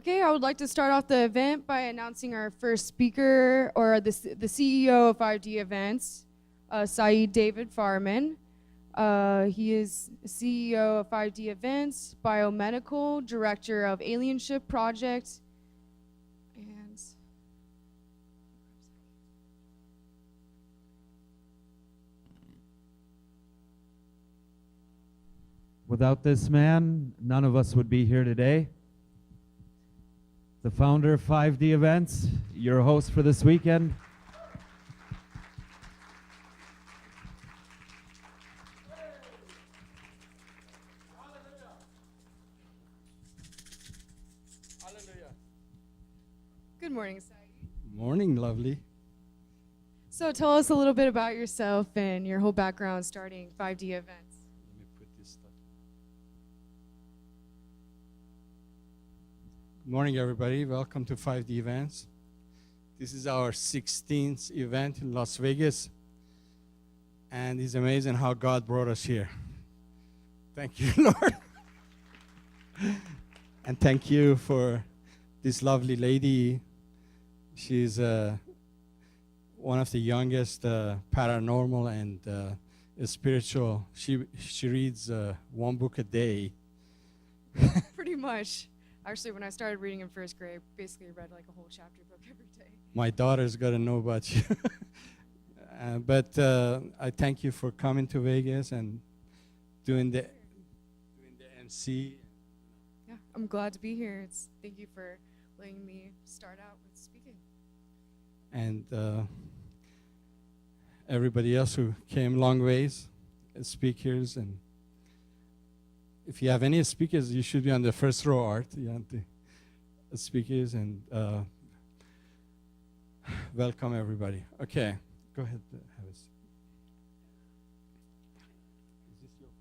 Okay, I would like to start off the event by announcing our first speaker, or the CEO of 5D Events, Saeed David Farman. He is CEO of 5D Events, Biomedical, Director of Alienship Project, and without this man, none of us would be here today. The founder of 5D Events, your host for this weekend. good morning, Saeed. Morning, lovely. So tell us a little bit about yourself and your whole background starting 5D Events. Let me put this stuff. Good morning, everybody. Welcome to 5D Events. This is our 16th event in Las Vegas. And it's amazing how God brought us here. Thank you, Lord. And thank you for this lovely lady. She's one of the youngest paranormal and spiritual. She reads one book a day. Pretty much. Actually, when I started reading in first grade, basically I read like a whole chapter book every day. My daughter's got to know about you. But I thank you for coming to Vegas and doing the MC. Yeah, I'm glad to be here. Thank you for letting me start out with speaking. And everybody else who came long ways, speakers. And if you have any speakers, you should be on the first row, Art. You have the speakers, and welcome everybody. Okay, go ahead. Have a seat. Is this your phone?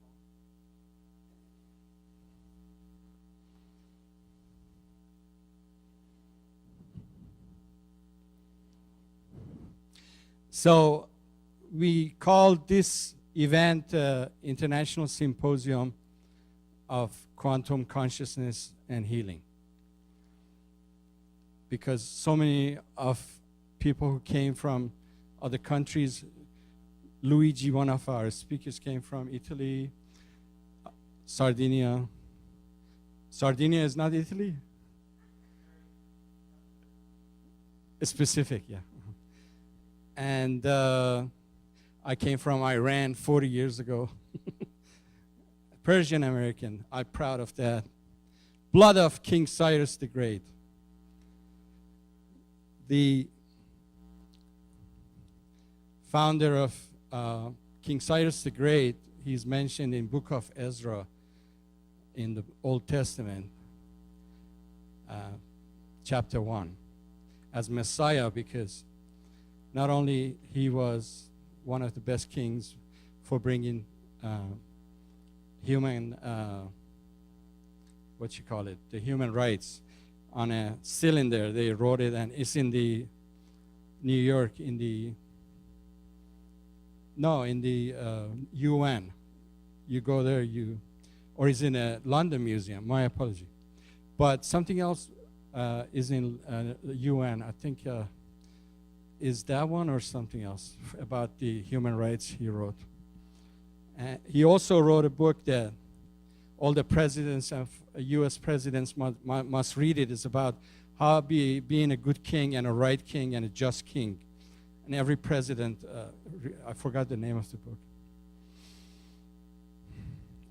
So we called this event International Symposium of Quantum Consciousness and Healing, because so many of people who came from other countries, Luigi, one of our speakers, came from Italy, Sardinia. Sardinia is not Italy? Specific, yeah. And I came from Iran 40 years ago. Persian American, I'm proud of that. Blood of King Cyrus the Great. The founder of King Cyrus the Great, he's mentioned in Book of Ezra in the Old Testament, chapter 1, as Messiah, because not only he was one of the best kings for bringing human, the human rights on a cylinder. They wrote it, and it's in the New York, in the UN. You go there, or it's in a London museum, my apology. But something else is in UN, I think, is that one or something else about the human rights he wrote. He also wrote a book that all the presidents of U.S. presidents must read it. It's about how being a good king and a right king and a just king. And every president, I forgot the name of the book.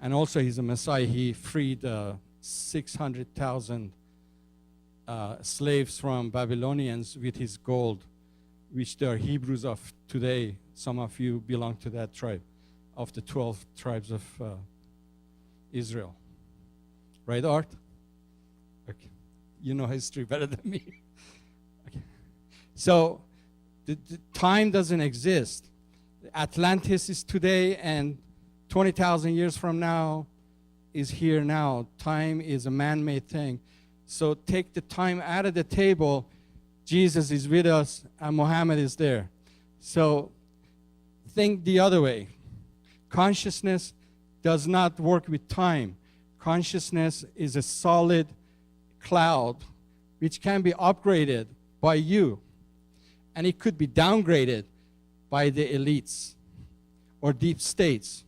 And also he's a Messiah. He freed 600,000 slaves from Babylonians with his gold, which they are Hebrews of today. Some of you belong to that tribe, of the 12 tribes of Israel. Right, Art? Okay. You know history better than me. Okay. So the time doesn't exist. Atlantis is today, and 20,000 years from now is here now. Time is a man-made thing. So take the time out of the table. Jesus is with us, and Muhammad is there. So think the other way. Consciousness does not work with time. Consciousness is a solid cloud which can be upgraded by you, and it could be downgraded by the elites or deep states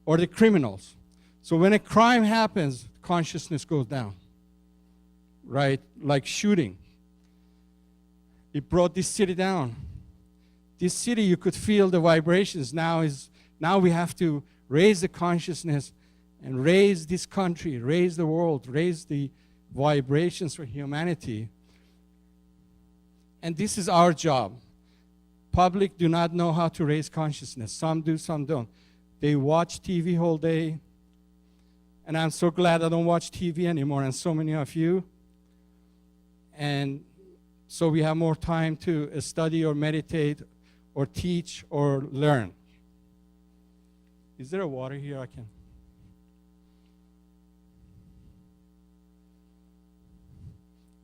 or the criminals. So when a crime happens, consciousness goes down, right? Like shooting. It brought this city down. This city, you could feel the vibrations. Now we have to raise the consciousness and raise this country, raise the world, raise the vibrations for humanity. And this is our job. Public do not know how to raise consciousness. Some do, some don't. They watch TV whole day. And I'm so glad I don't watch TV anymore, and so many of you. And so we have more time to study or meditate or teach or learn. Is there a water here I can?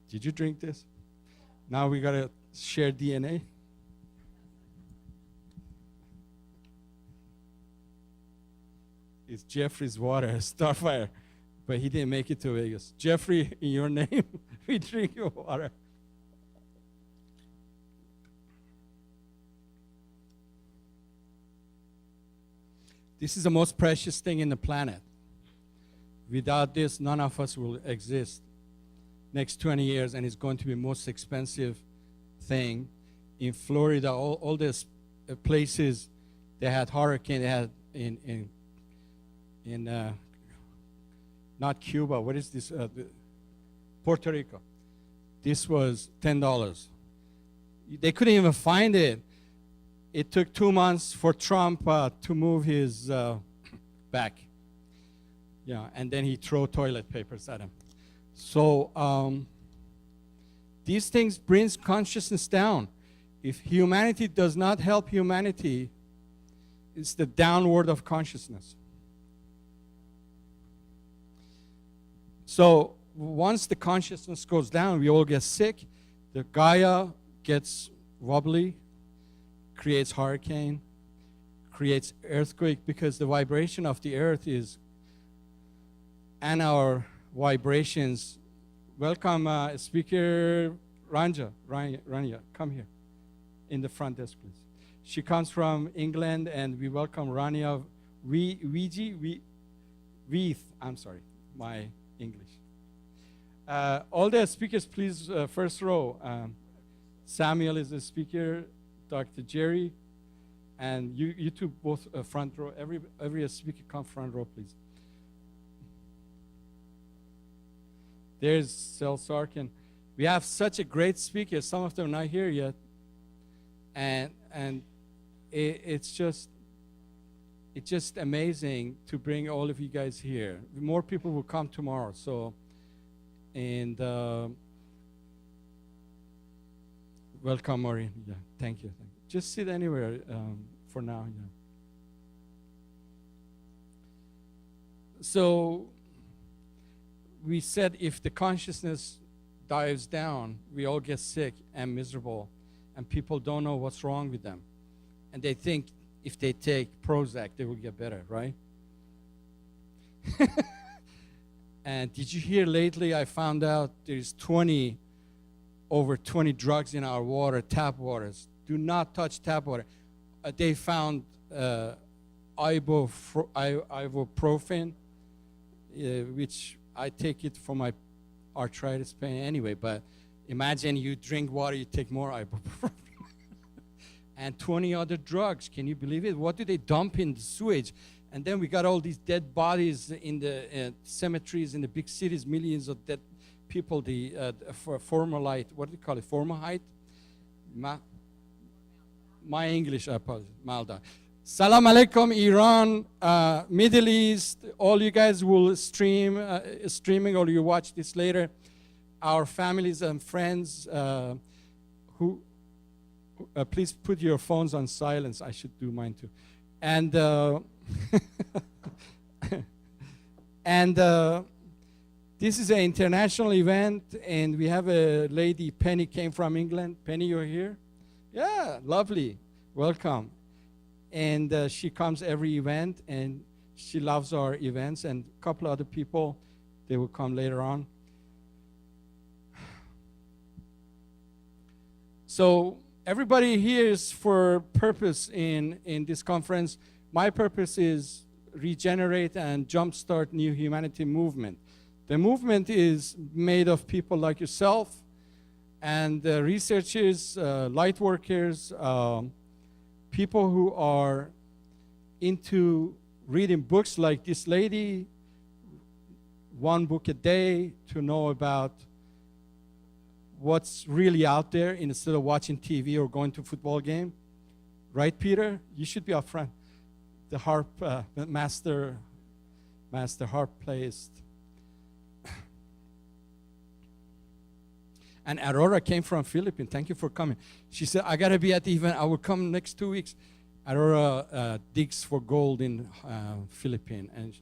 Did you drink this? Now we got to share DNA. It's Jeffrey's water, Starfire, but he didn't make it to Vegas. Jeffrey, in your name, we drink your water. This is the most precious thing in the planet. Without this, none of us will exist next 20 years, and it's going to be the most expensive thing. In Florida, all these places, they had hurricane, they had in not Cuba, what is this? Puerto Rico. This was $10. They couldn't even find it. It took 2 months for Trump to move his back. Yeah, and then he threw toilet papers at him. So these things brings consciousness down. If humanity does not help humanity, it's the downward of consciousness. So once the consciousness goes down, we all get sick. The Gaia gets wobbly, creates hurricane, creates earthquake, because the vibration of the earth is, and our vibrations. Welcome, Speaker Rania, come here in the front desk, please. She comes from England, and we welcome Rania I'm sorry, my English. All the speakers, please, first row. Samuel is the speaker, Dr. Jerry, and you two both front row. Every speaker come front row, please. There's Sel Sarkin. We have such a great speaker. Some of them are not here yet, and it's just amazing to bring all of you guys here. More people will come tomorrow. So, and welcome, Maureen. Yeah, thank you. Just sit anywhere for now. Yeah. So we said if the consciousness dives down, we all get sick and miserable, and people don't know what's wrong with them. And they think if they take Prozac, they will get better, right? And did you hear lately, I found out there's over 20 drugs in our water, tap waters. Do not touch tap water. They found ibuprofen, which I take it for my arthritis pain anyway, but imagine you drink water, you take more ibuprofen. And 20 other drugs, can you believe it? What do they dump in the sewage? And then we got all these dead bodies in the cemeteries in the big cities, millions of dead people, formaldehyde, what do you call it, formaldehyde? My English, I apologize, malda. Salam alaikum, Iran, Middle East, all you guys will streaming or you watch this later. Our families and friends who, please put your phones on silence. I should do mine too. And and this is an international event, and we have a lady, Penny, came from England. Penny, you're here? Yeah, lovely. Welcome. And she comes every event, and she loves our events, and a couple other people, they will come later on. So everybody here is for purpose in this conference. My purpose is regenerate and jumpstart new humanity movement. The movement is made of people like yourself and researchers, light workers, people who are into reading books like this lady, one book a day to know about what's really out there instead of watching TV or going to a football game. Right, Peter? You should be up front. The harp master harp plays. And Aurora came from Philippines. Thank you for coming. She said, I got to be at the event. I will come next 2 weeks. Aurora digs for gold in Philippines. And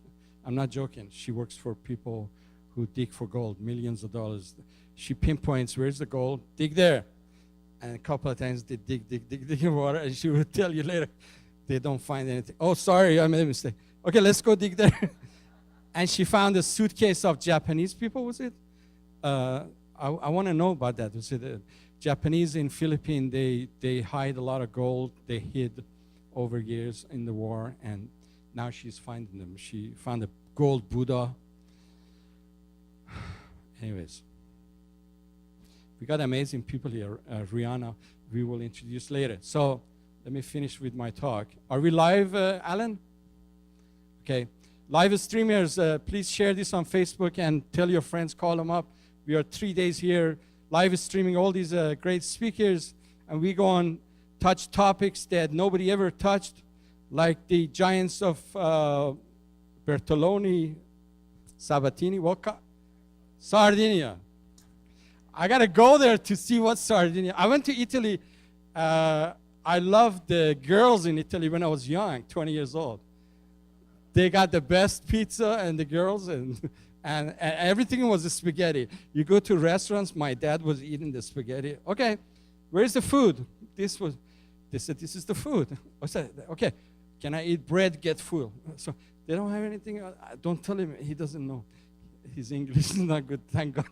I'm not joking. She works for people who dig for gold, millions of dollars. She pinpoints, where's the gold? Dig there. And a couple of times they dig in water. And she will tell you later, they don't find anything. Oh, sorry, I made a mistake. Okay, let's go dig there. And she found a suitcase of Japanese people, was it? I want to know about that. Was it Japanese in Philippines, they hide a lot of gold. They hid over years in the war, and now she's finding them. She found a gold Buddha. Anyways, we got amazing people here. Rihanna, we will introduce later. So let me finish with my talk. Are we live, Alan? Okay. Live streamers, please share this on Facebook and tell your friends, call them up. We are 3 days here live streaming all these great speakers, and we go on touch topics that nobody ever touched, like the giants of Bertoloni, Sabatini, Sardinia. I got to go there to see what's Sardinia. I went to Italy. I loved the girls in Italy when I was young, 20 years old. They got the best pizza and the girls, and everything was a spaghetti. You go to restaurants, my dad was eating the spaghetti. Okay, where's the food? They said, this is the food. I said, okay, can I eat bread, get full? So they don't have anything. Don't tell him, he doesn't know. His English is not good, thank God.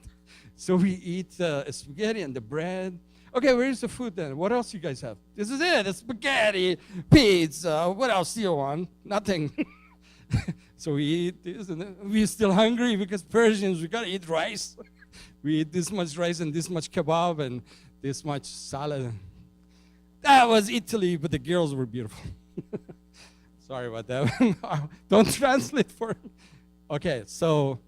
So we eat spaghetti and the bread. Okay, where's the food then? What else you guys have? This is it, it's spaghetti, pizza. What else do you want? Nothing. So we eat this, and we're still hungry because Persians, we gotta eat rice. We eat this much rice and this much kebab and this much salad. That was Italy, but the girls were beautiful. Sorry about that. Don't translate for me. Okay, so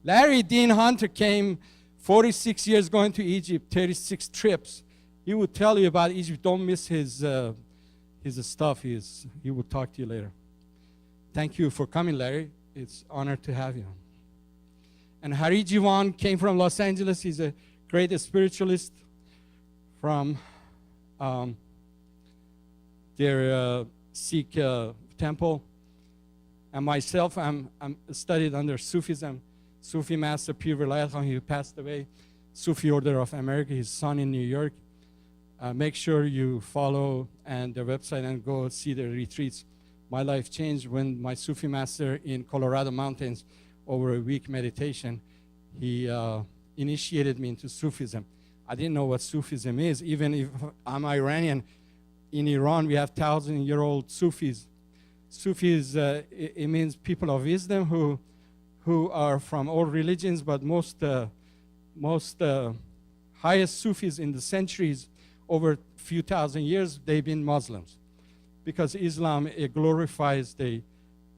Larry Dean Hunter came 46 years going to Egypt, 36 trips. He would tell you about Egypt. Don't miss his stuff. He will talk to you later. Thank you for coming, Larry. It's an honor to have you. And Hari Jiwan came from Los Angeles. He's a great spiritualist from their Sikh temple. And myself, I'm studied under Sufism. Sufi Master Pir Vilayat Khan, he passed away. Sufi Order of America, his son in New York. Make sure you follow and their website and go see their retreats. My life changed when my Sufi master in Colorado mountains, over a week meditation, he initiated me into Sufism. I didn't know what Sufism is. Even if I'm Iranian, in Iran we have 1,000-year-old Sufis. Sufis, it means people of wisdom who are from all religions, but most highest Sufis in the centuries, over a few thousand years, they've been Muslims. Because Islam, it glorifies the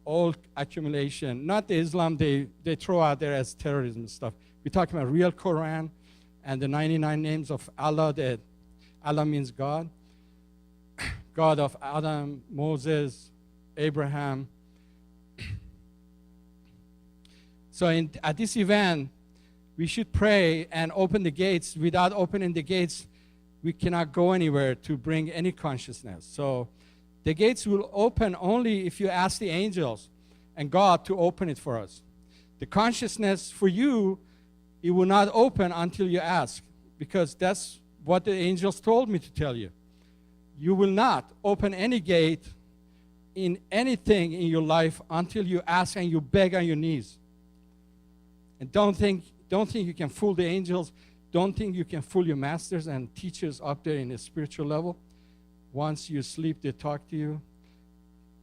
old accumulation, not the Islam they throw out there as terrorism and stuff. We're talking about real Quran and the 99 names of Allah. That Allah means God. God of Adam, Moses, Abraham. So at this event, we should pray and open the gates. Without opening the gates, we cannot go anywhere to bring any consciousness. So the gates will open only if you ask the angels and God to open it for us. The consciousness for you, it will not open until you ask, because that's what the angels told me to tell you. You will not open any gate in anything in your life until you ask and you beg on your knees. And don't think you can fool the angels. don't think you can fool your masters and teachers up there in the spiritual level. Once you sleep, they talk to you.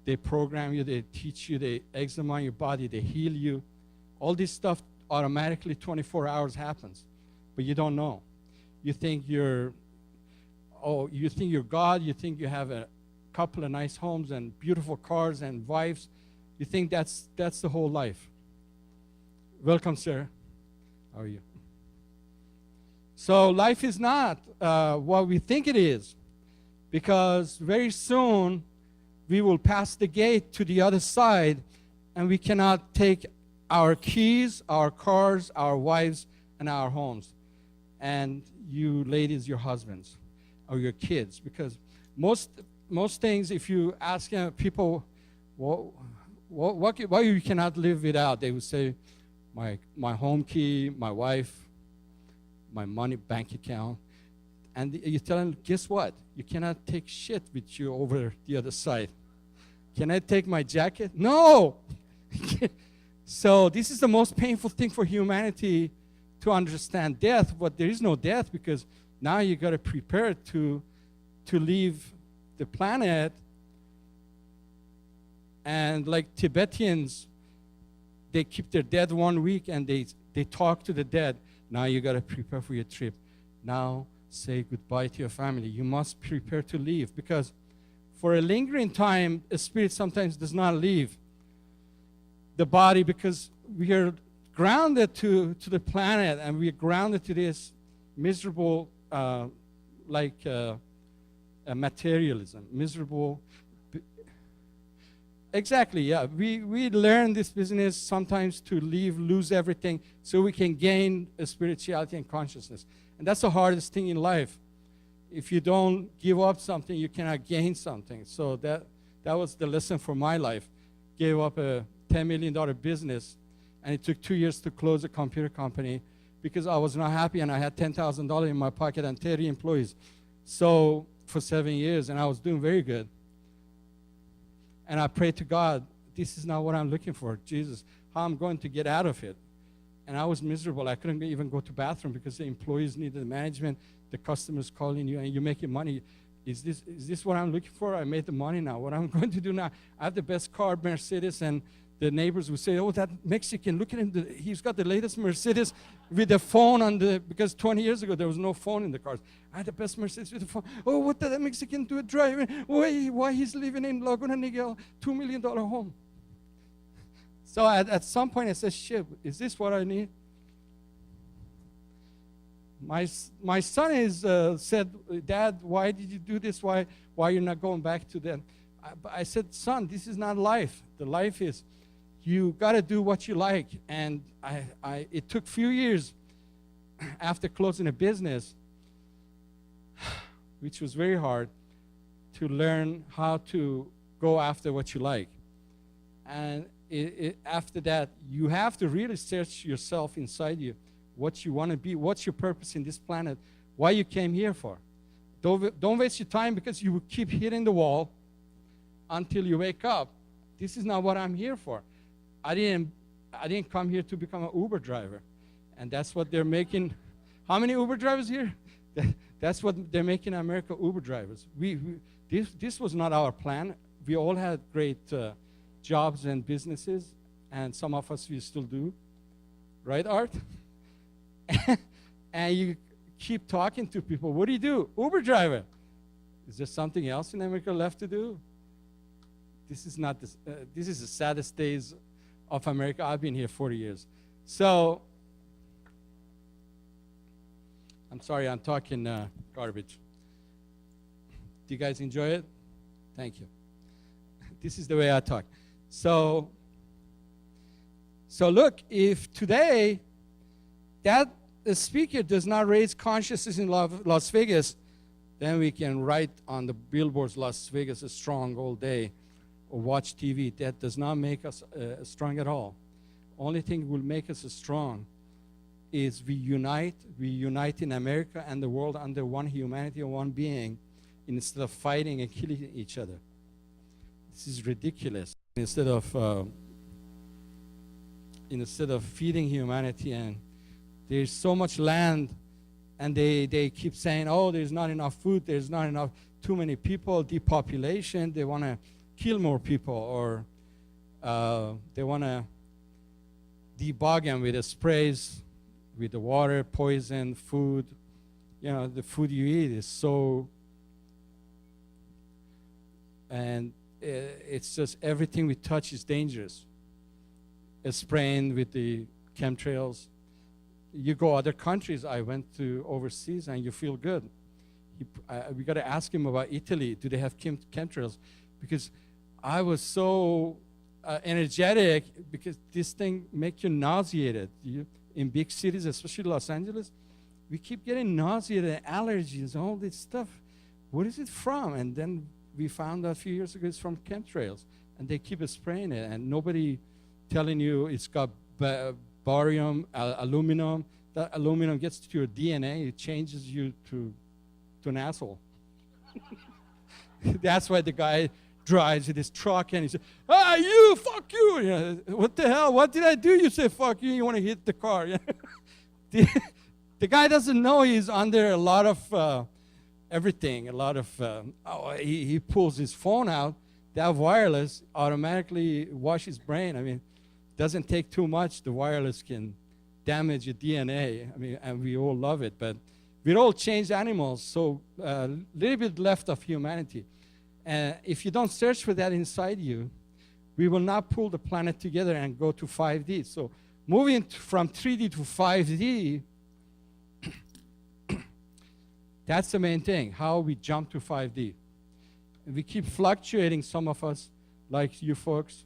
They program you, they teach you, they examine your body, they heal you. All this stuff automatically 24 hours happens, but you don't know. You think you're God, you think you have a couple of nice homes and beautiful cars and wives. You think that's the whole life. Welcome, sir. How are you? So life is not what we think it is, because very soon we will pass the gate to the other side, and we cannot take our keys, our cars, our wives, and our homes. And you ladies, your husbands, or your kids. Because most things, if you ask people, what you cannot live without, they would say, my home key, my wife, my money, bank account. And you tell them, guess what? You cannot take shit with you over the other side. Can I take my jacket? No! So this is the most painful thing for humanity to understand death, but there is no death, because now you got to prepare to leave the planet. And like Tibetans, they keep their dead 1 week and they talk to the dead. Now you got to prepare for your trip. Now say goodbye to your family. You must prepare to leave, because for a lingering time, a spirit sometimes does not leave the body, because we are grounded to the planet, and we are grounded to this miserable, materialism, miserable. Exactly, yeah. We learn this business sometimes to lose everything, so we can gain a spirituality and consciousness. And that's the hardest thing in life. If you don't give up something, you cannot gain something. So that was the lesson for my life. Gave up a $10 million business, and it took 2 years to close a computer company because I was not happy, and I had $10,000 in my pocket and 30 employees. So for 7 years, and I was doing very good. And I prayed to God, this is not what I'm looking for. Jesus, how I'm going to get out of it. And I was miserable. I couldn't even go to bathroom because the employees needed the management, the customers calling you, and you're making money. Is this what I'm looking for? I made the money now. What I'm going to do now? I have the best car, Mercedes, and the neighbors would say, oh, that Mexican, look at him. He's got the latest Mercedes with the phone on because 20 years ago, there was no phone in the cars. I had the best Mercedes with the phone. Oh, what did that Mexican do driving? Why he's living in Laguna Niguel, $2 million home? So at some point, I said, shit, is this what I need? My son said, Dad, why did you do this? Why you're not going back to them? I said, son, this is not life. The life is you got to do what you like. And it took a few years after closing a business, which was very hard, to learn how to go after what you like. And after that, you have to really search yourself inside you, what you want to be, what's your purpose in this planet, why you came here for. Don't waste your time, because you will keep hitting the wall until you wake up. This is not what I'm here for. I didn't come here to become an Uber driver. And that's what they're making. How many Uber drivers here? That's what they're making in America, Uber drivers. This was not our plan. We all had great jobs and businesses, and some of us we still do. Right, Art? And you keep talking to people. What do? Uber driver. Is there something else in America left to do? This is not this. This is the saddest days of America. I've been here 40 years. So, I'm sorry, I'm talking garbage. Do you guys enjoy it? Thank you. This is the way I talk. So look, if today that speaker does not raise consciousness in Las Vegas, then we can write on the billboards, Las Vegas is strong all day, or watch TV. That does not make us strong at all. Only thing will make us strong is we unite in America and the world under one humanity and one being, instead of fighting and killing each other. This is ridiculous. Instead of feeding humanity, and there's so much land and they keep saying, oh, there's not enough food, there's not enough, too many people, depopulation, they want to kill more people, or they want to debug them with the sprays, with the water, poison, food. You know, the food you eat is so, and it's just everything we touch is dangerous. It's spraying with the chemtrails. You go other countries, I went to overseas, and you feel good. We got to ask him about Italy. Do they have chemtrails? Because I was so energetic, because this thing make you nauseated. In big cities, especially Los Angeles, we keep getting nauseated, allergies, all this stuff. Where is it from? And then we found out a few years ago it's from chemtrails, and they keep spraying it, and nobody telling you it's got barium, aluminum. That aluminum gets to your DNA, it changes you to an asshole. That's why the guy drives with his truck and he says, ah, you, fuck you. You know, what the hell? What did I do? You say, fuck you, you want to hit the car. The guy doesn't know he's under a lot of everything, a lot of, he pulls his phone out, that wireless automatically wash his brain. I mean, it doesn't take too much. The wireless can damage your DNA. I mean, and we all love it, but we're all changed animals, so a little bit left of humanity. If you don't search for that inside you, we will not pull the planet together and go to 5D. So moving from 3D to 5D, that's the main thing, how we jump to 5D. We keep fluctuating, some of us, like you folks,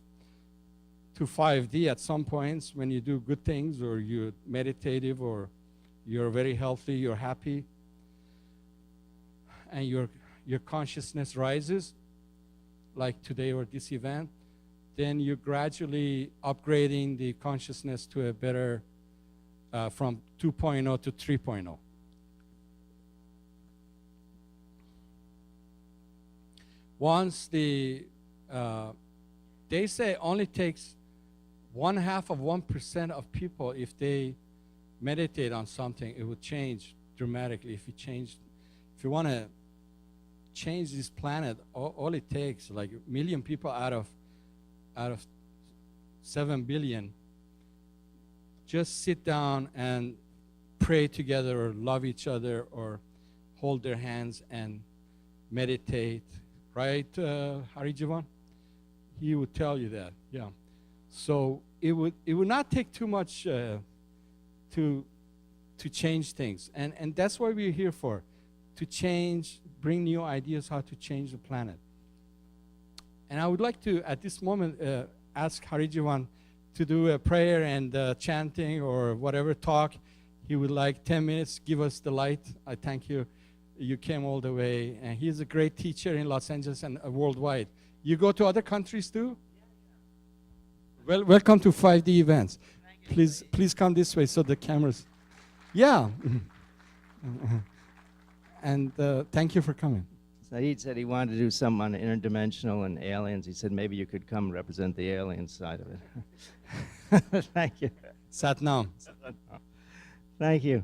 to 5D at some points when you do good things, or you're meditative, or you're very healthy, you're happy, and your consciousness rises, like today or this event, then you're gradually upgrading the consciousness to a better, from 2.0 to 3.0. Once they say only takes 0.5% of people, if they meditate on something, it would change dramatically. If you want to change this planet, all it takes, like 1 million people out of 7 billion, just sit down and pray together, or love each other, or hold their hands and meditate. Right, Hari Jivan? He would tell you that, yeah. So it would not take too much to change things, and that's what we're here for, to change, bring new ideas how to change the planet. And I would like to, at this moment, ask Hari Jivan to do a prayer and chanting or whatever talk. He would like 10 minutes, give us the light. I thank you. You came all the way, and he's a great teacher in Los Angeles and worldwide. You go to other countries too? Well, welcome to 5D events. Please come this way so the cameras. Yeah. And thank you for coming. Saeed said he wanted to do something on interdimensional and aliens. He said maybe you could come represent the alien side of it. Thank you. Satnam. Thank you.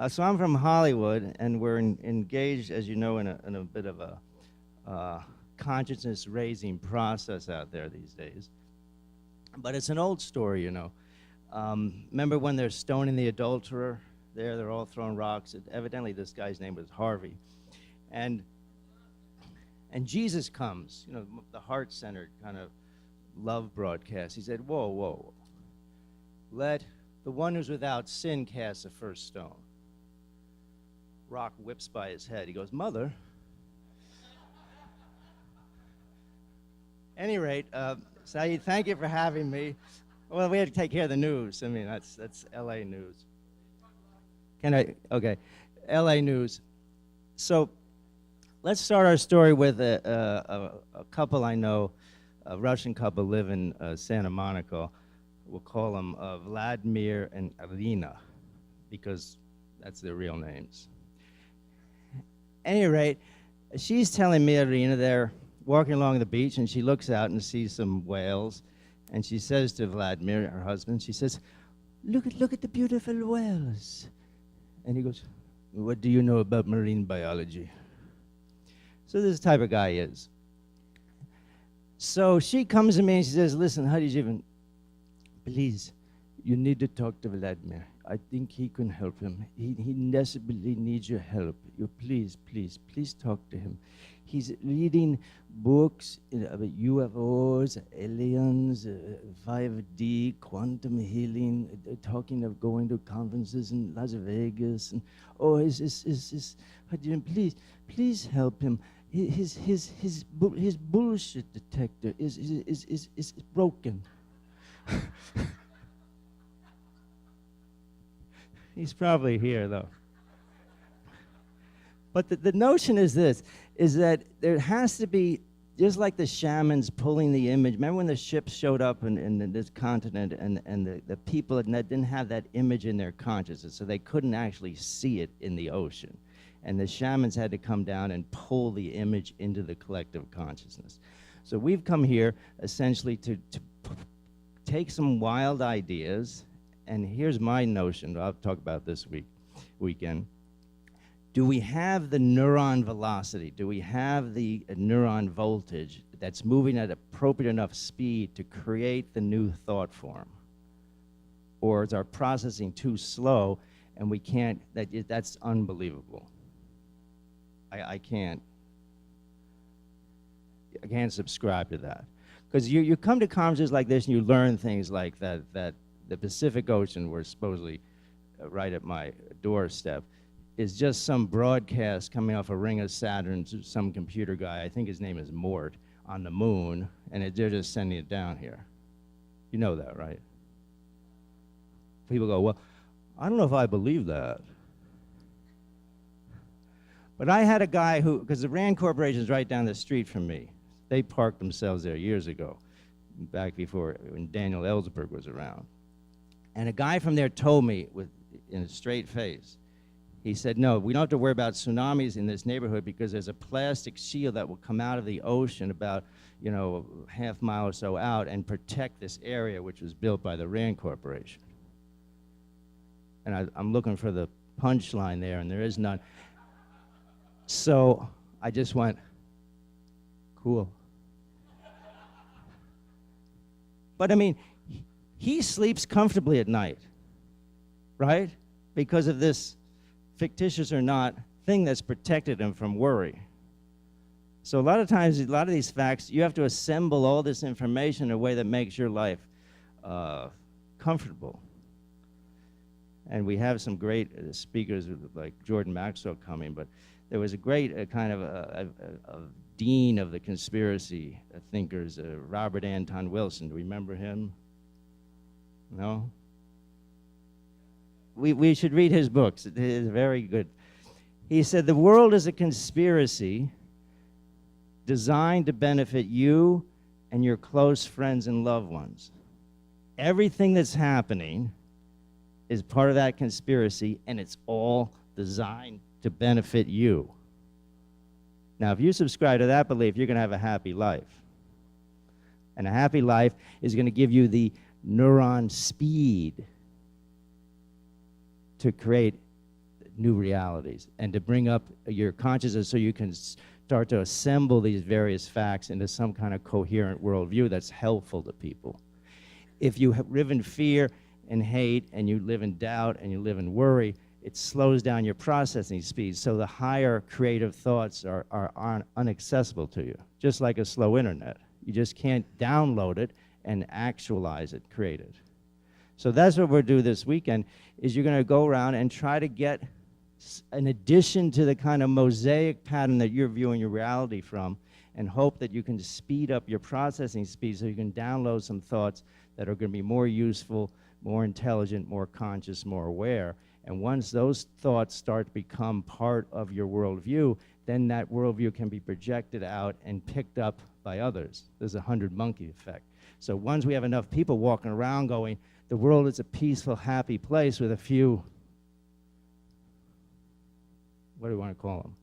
So I'm from Hollywood, and we're engaged, as you know, in a bit of a consciousness-raising process out there these days. But it's an old story, you know. Remember when they're stoning the adulterer? They're all throwing rocks. Evidently, this guy's name was Harvey. And Jesus comes, you know, the heart-centered kind of love broadcast. He said, whoa, whoa, let the one who's without sin cast the first stone. Rock whips by his head. He goes, Mother. Any rate, Saeed, thank you for having me. Well, we had to take care of the news. I mean, that's L.A. news. Can I? Okay, L.A. news. So let's start our story with a couple I know, a Russian couple live in Santa Monica. We'll call them Vladimir and Irina, because that's their real names. Any rate, she's telling me, Irina, they're walking along the beach, and she looks out and sees some whales, and she says to Vladimir, her husband, she says, look at the beautiful whales. And he goes, what do you know about marine biology? So this type of guy is. So she comes to me and she says, listen, Harijivan, please, you need to talk to Vladimir. I think he can help him. He desperately needs your help. You please talk to him. He's reading books about UFOs, aliens, 5D, quantum healing, talking of going to conferences in Las Vegas. And please help him. His bullshit detector is broken. He's probably here, though. But the notion is this, is that there has to be, just like the shamans pulling the image. Remember when the ships showed up in this continent and the people didn't have that image in their consciousness, so they couldn't actually see it in the ocean. And the shamans had to come down and pull the image into the collective consciousness. So we've come here essentially to take some wild ideas, and here's my notion, I'll talk about this weekend. Do we have the neuron velocity? Do we have the neuron voltage that's moving at appropriate enough speed to create the new thought form? Or is our processing too slow and we can't, that's unbelievable. I can't subscribe to that. Because you come to conferences like this and you learn things like that the Pacific Ocean, where supposedly right at my doorstep, is just some broadcast coming off a ring of Saturn to some computer guy, I think his name is Mort, on the moon, and they're just sending it down here. You know that, right? People go, well, I don't know if I believe that. But I had a guy who, because the Rand Corporation is right down the street from me. They parked themselves there years ago, back before, when Daniel Ellsberg was around. And a guy from there told me, in a straight face, he said, no, we don't have to worry about tsunamis in this neighborhood because there's a plastic shield that will come out of the ocean about, a half mile or so out and protect this area, which was built by the Rand Corporation. And I'm looking for the punchline there, and there is none. So I just went, cool. But I mean, he sleeps comfortably at night, right? Because of this fictitious or not thing that's protected him from worry. So a lot of times, a lot of these facts, you have to assemble all this information in a way that makes your life comfortable. And we have some great speakers like Jordan Maxwell coming, but there was a great kind of a dean of the conspiracy thinkers, Robert Anton Wilson. Do we remember him? No? We should read his books. It is very good. He said, the world is a conspiracy designed to benefit you and your close friends and loved ones. Everything that's happening is part of that conspiracy, and it's all designed to benefit you. Now, if you subscribe to that belief, you're going to have a happy life. And a happy life is going to give you the neuron speed to create new realities and to bring up your consciousness so you can start to assemble these various facts into some kind of coherent worldview that's helpful to people. If you live in fear and hate and you live in doubt and you live in worry, it slows down your processing speed, so the higher creative thoughts are inaccessible to you, just like a slow internet. You just can't download it and actualize it, create it. So that's what we'll do this weekend, is you're going to go around and try to get an addition to the kind of mosaic pattern that you're viewing your reality from, and hope that you can speed up your processing speed so you can download some thoughts that are going to be more useful, more intelligent, more conscious, more aware. And once those thoughts start to become part of your worldview, then that worldview can be projected out and picked up by others. There's a 100-monkey effect. So once we have enough people walking around going, the world is a peaceful, happy place with a few, what do we want to call them?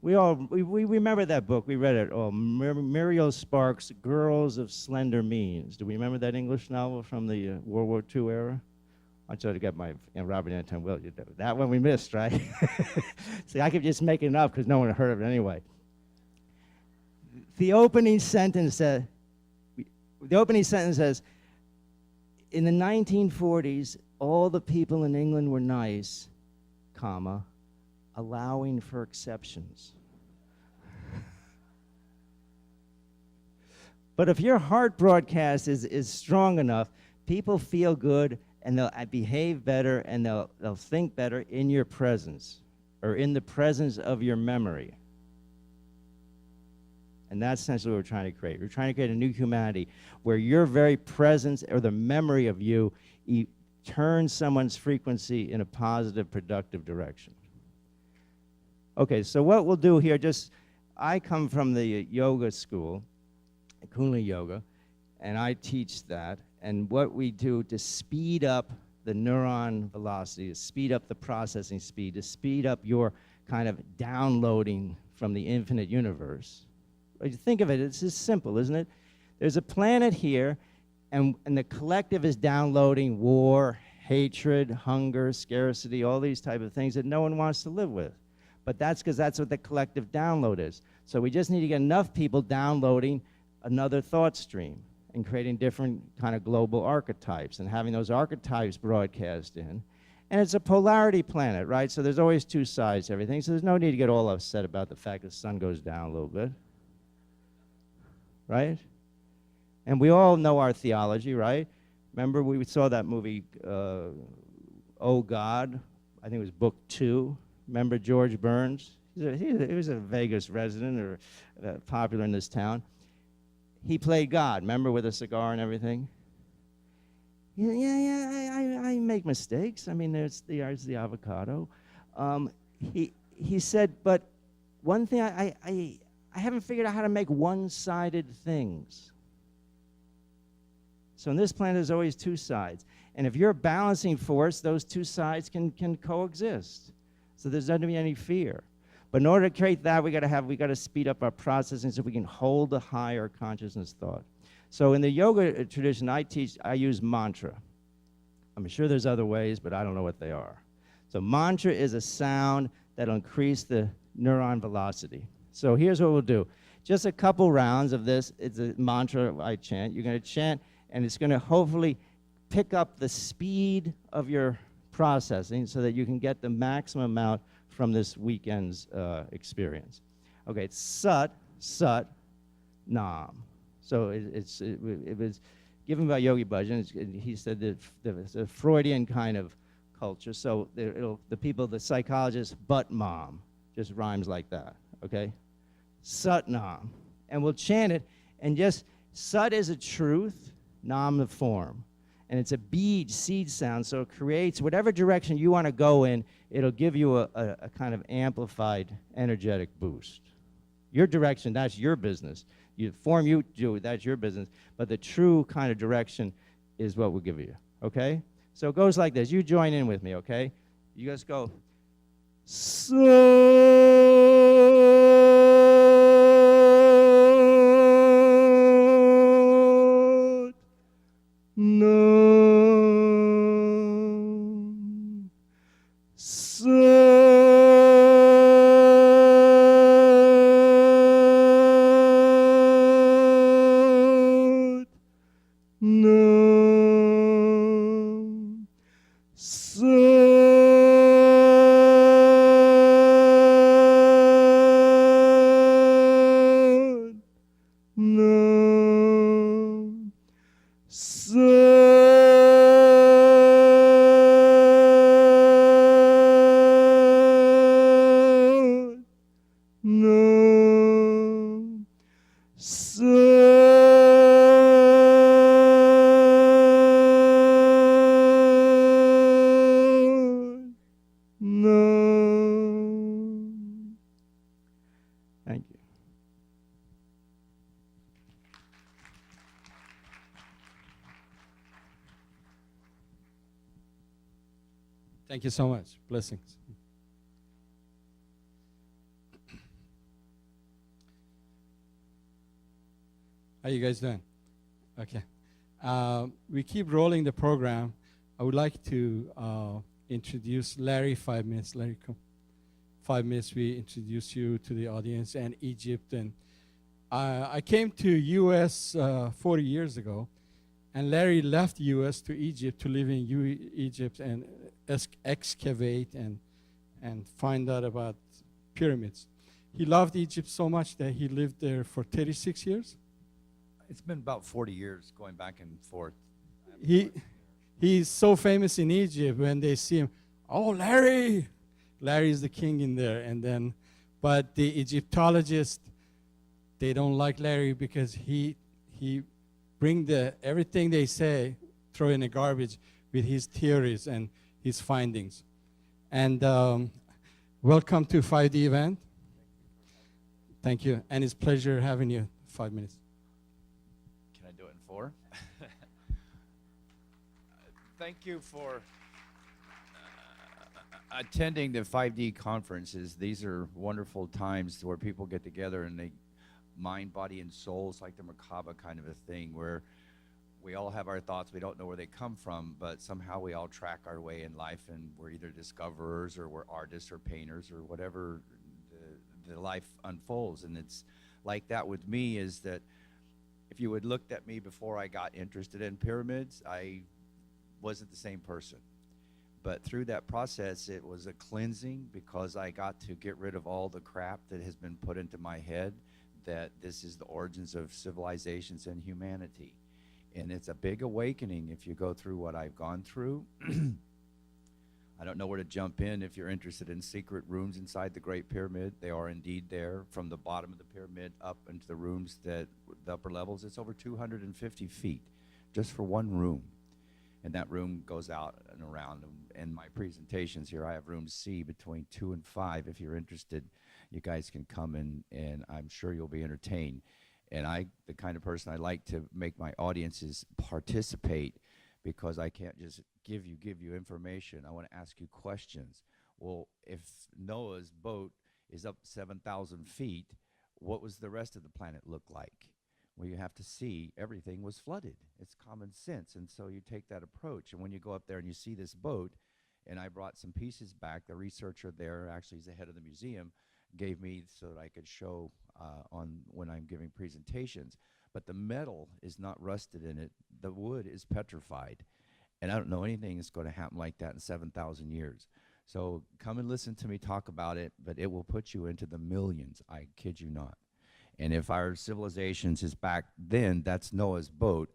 We remember that book. We read it all. Muriel Sparks' Girls of Slender Means. Do we remember that English novel from the World War II era? I'll try to get my Robert Anton Williams. That one we missed, right? See, I could just make it up because no one heard of it anyway. The opening sentence says, in the 1940s, all the people in England were nice, comma, allowing for exceptions. But if your heart broadcast is strong enough, people feel good and they'll behave better and they'll think better in your presence or in the presence of your memory. And that's essentially what we're trying to create. We're trying to create a new humanity where your very presence or the memory of you turns someone's frequency in a positive, productive direction. Okay, so what we'll do here, I come from the yoga school, Kundalini Yoga, and I teach that. And what we do to speed up the neuron velocity, to speed up the processing speed, to speed up your kind of downloading from the infinite universe. When you think of it, it's just simple, isn't it? There's a planet here, and the collective is downloading war, hatred, hunger, scarcity, all these type of things that no one wants to live with. But that's because that's what the collective download is. So we just need to get enough people downloading another thought stream and creating different kind of global archetypes and having those archetypes broadcast in. And it's a polarity planet, right? So there's always two sides to everything. So there's no need to get all upset about the fact that the sun goes down a little bit, right? And we all know our theology, right? Remember we saw that movie, Oh God, I think it was book 2. Remember George Burns? He was a Vegas resident or popular in this town. He played God, remember, with a cigar and everything? I make mistakes. I mean, there's the avocado. He said, but one thing, I haven't figured out how to make one-sided things. So in this planet, there's always two sides. And if you're a balancing force, those two sides can coexist. So there's not going to be any fear. But in order to create that, we got to speed up our processing so we can hold a higher consciousness thought. So in the yoga tradition I teach, I use mantra. I'm sure there's other ways, but I don't know what they are. So mantra is a sound that'll increase the neuron velocity. So here's what we'll do. Just a couple rounds of this. It's a mantra I chant. You're going to chant, and it's going to hopefully pick up the speed of your processing so that you can get the maximum amount from this weekend's experience. Okay, it's Sat, Sat, Nam. So it was given by Yogi Bhajan. He said that it's a Freudian kind of culture. So the people, the psychologists, but mom, just rhymes like that, okay? Sat, Nam. And we'll chant it, and just, Sat is a truth, Nam the form. And it's a bead, seed sound, so it creates whatever direction you want to go in, it'll give you a kind of amplified energetic boost. Your direction, that's your business. The form you do, that's your business. But the true kind of direction is what we'll give you, okay? So it goes like this. You join in with me, okay? You guys go, Thank you. Thank you so much. Blessings. How you guys doing? Okay. We keep rolling the program. I would like to introduce Larry. 5 minutes, Larry, come. 5 minutes, we introduce you to the audience and Egypt. And I came to U.S. 40 years ago, and Larry left U.S. to Egypt to live in Egypt and excavate and find out about pyramids. He loved Egypt so much that he lived there for 36 years. It's been about 40 years going back and forth. He's so famous in Egypt. When they see him, oh, Larry is the king in there. And then, but the Egyptologists, they don't like Larry because he bring everything they say, throw in the garbage with his theories and his findings. And welcome to 5D event. Thank you, and it's a pleasure having you. 5 minutes. Can I do it in 4? Thank you for attending the 5D conferences. These are wonderful times where people get together and they mind, body, and soul. It's like the Merkaba kind of a thing where we all have our thoughts. We don't know where they come from, but somehow we all track our way in life, and we're either discoverers or we're artists or painters or whatever the life unfolds. And it's like that with me, is that if you had looked at me before I got interested in pyramids, I wasn't the same person. But through that process, it was a cleansing, because I got to get rid of all the crap that has been put into my head, that this is the origins of civilizations and humanity. And it's a big awakening if you go through what I've gone through. I don't know where to jump in. If you're interested in secret rooms inside the Great Pyramid, they are indeed there. From the bottom of the pyramid up into the rooms, that the upper levels, it's over 250 feet just for one room. And that room goes out and around. And my presentations here, I have room C between 2 and 5. If you're interested, you guys can come in, and I'm sure you'll be entertained. And the kind of person I like to make my audiences participate, because I can't just give you information. I want to ask you questions. Well, if Noah's boat is up 7,000 feet, what was the rest of the planet look like? Well, you have to see everything was flooded. It's common sense. And so you take that approach. And when you go up there and you see this boat, and I brought some pieces back, the researcher there, actually is the head of the museum, gave me so that I could show on when I'm giving presentations. But the metal is not rusted in it. The wood is petrified. And I don't know anything that's going to happen like that in 7,000 years. So come and listen to me talk about it, but it will put you into the millions. I kid you not. And if our civilizations is back then, that's Noah's boat.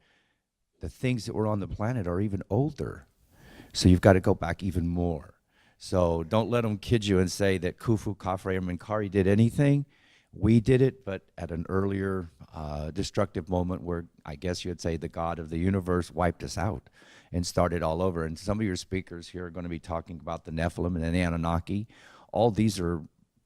The things that were on the planet are even older. So you've got to go back even more. So don't let them kid you and say that Khufu, Khafre, and Menkaure did anything. We did it, but at an earlier destructive moment where I guess you'd say the God of the universe wiped us out and started all over. And some of your speakers here are going to be talking about the Nephilim and the Anunnaki. All these are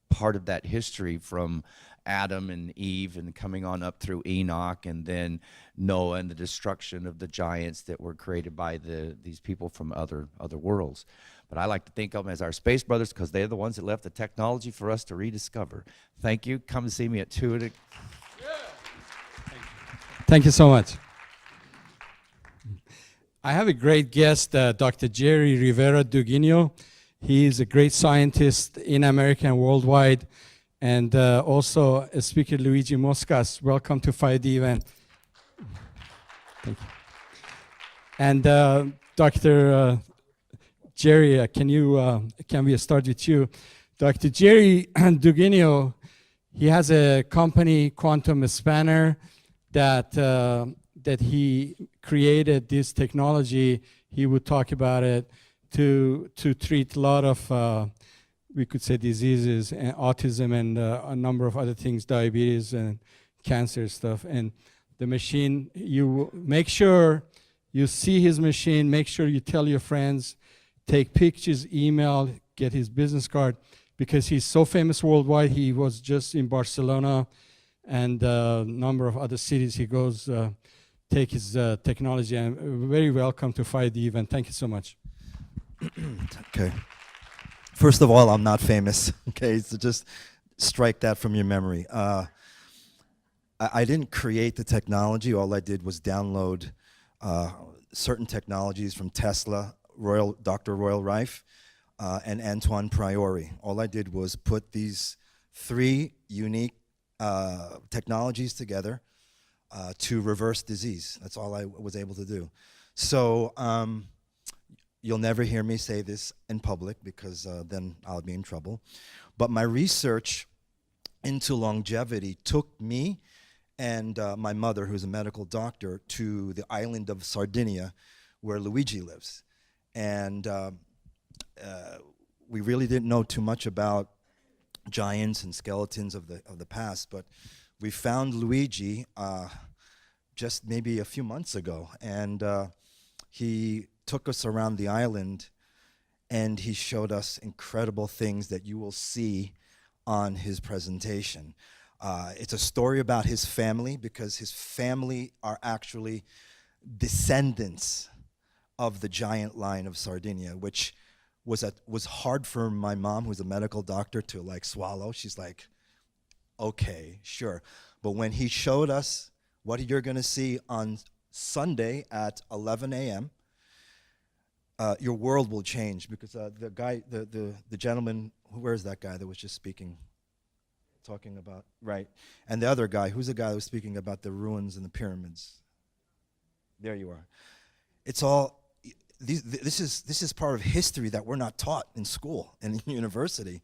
part of that history from Adam and Eve and coming on up through Enoch, and then Noah and the destruction of the giants that were created by these people from other worlds. But I like to think of them as our space brothers, because they're the ones that left the technology for us to rediscover. Thank you. Come and see me at 2. Thank you so much. I have a great guest, Dr. Jerry Rivera Duguino. He is a great scientist in America and worldwide, and also Speaker Luigi Moscas. Welcome to 5D event. Thank you. And Dr. Jerry, can we start with you? Dr. Jerry Duguino, he has a company, Quantum Spanner, that he created this technology. He would talk about it to treat a lot of, we could say, diseases, and autism, and a number of other things, diabetes and cancer stuff. And the machine, you make sure you see his machine, make sure you tell your friends, take pictures, email, get his business card, because he's so famous worldwide. He was just in Barcelona and a number of other cities. He goes, take his technology. And very welcome to 5D event. Thank you so much. Okay. First of all, I'm not famous. Okay, so just strike that from your memory. I didn't create the technology. All I did was download certain technologies from Tesla, Dr. Royal Rife, and Antoine Priori. All I did was put these 3 unique technologies together to reverse disease. That's all I was able to do. So you'll never hear me say this in public because then I'll be in trouble. But my research into longevity took me and my mother, who's a medical doctor, to the island of Sardinia, where Luigi lives. And we really didn't know too much about giants and skeletons of the past, but we found Luigi just maybe a few months ago, and he took us around the island, and he showed us incredible things that you will see on his presentation. It's a story about his family, because his family are actually descendants of the giant line of Sardinia, which was hard for my mom, who's a medical doctor, to like swallow. She's like, okay, sure. But when he showed us what you're gonna see on Sunday at 11 a.m., your world will change, because the guy, the gentleman, where is that guy that was just speaking, talking about, right? And the other guy, who's the guy that was speaking about the ruins and the pyramids? There you are. It's all, this is part of history that we're not taught in school and in university.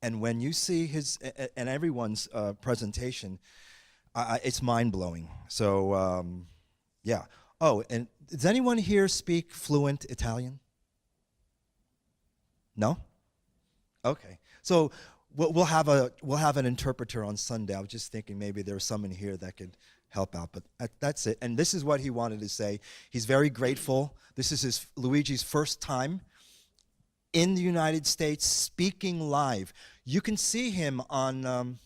And when you see his and everyone's presentation, it's mind-blowing. So, yeah. Oh, and does anyone here speak fluent Italian? No? Okay. So we'll have an interpreter on Sunday. I was just thinking maybe there's someone here that could help out, but that's it. And this is what he wanted to say. He's very grateful. This is Luigi's first time in the United States speaking live. You can see him on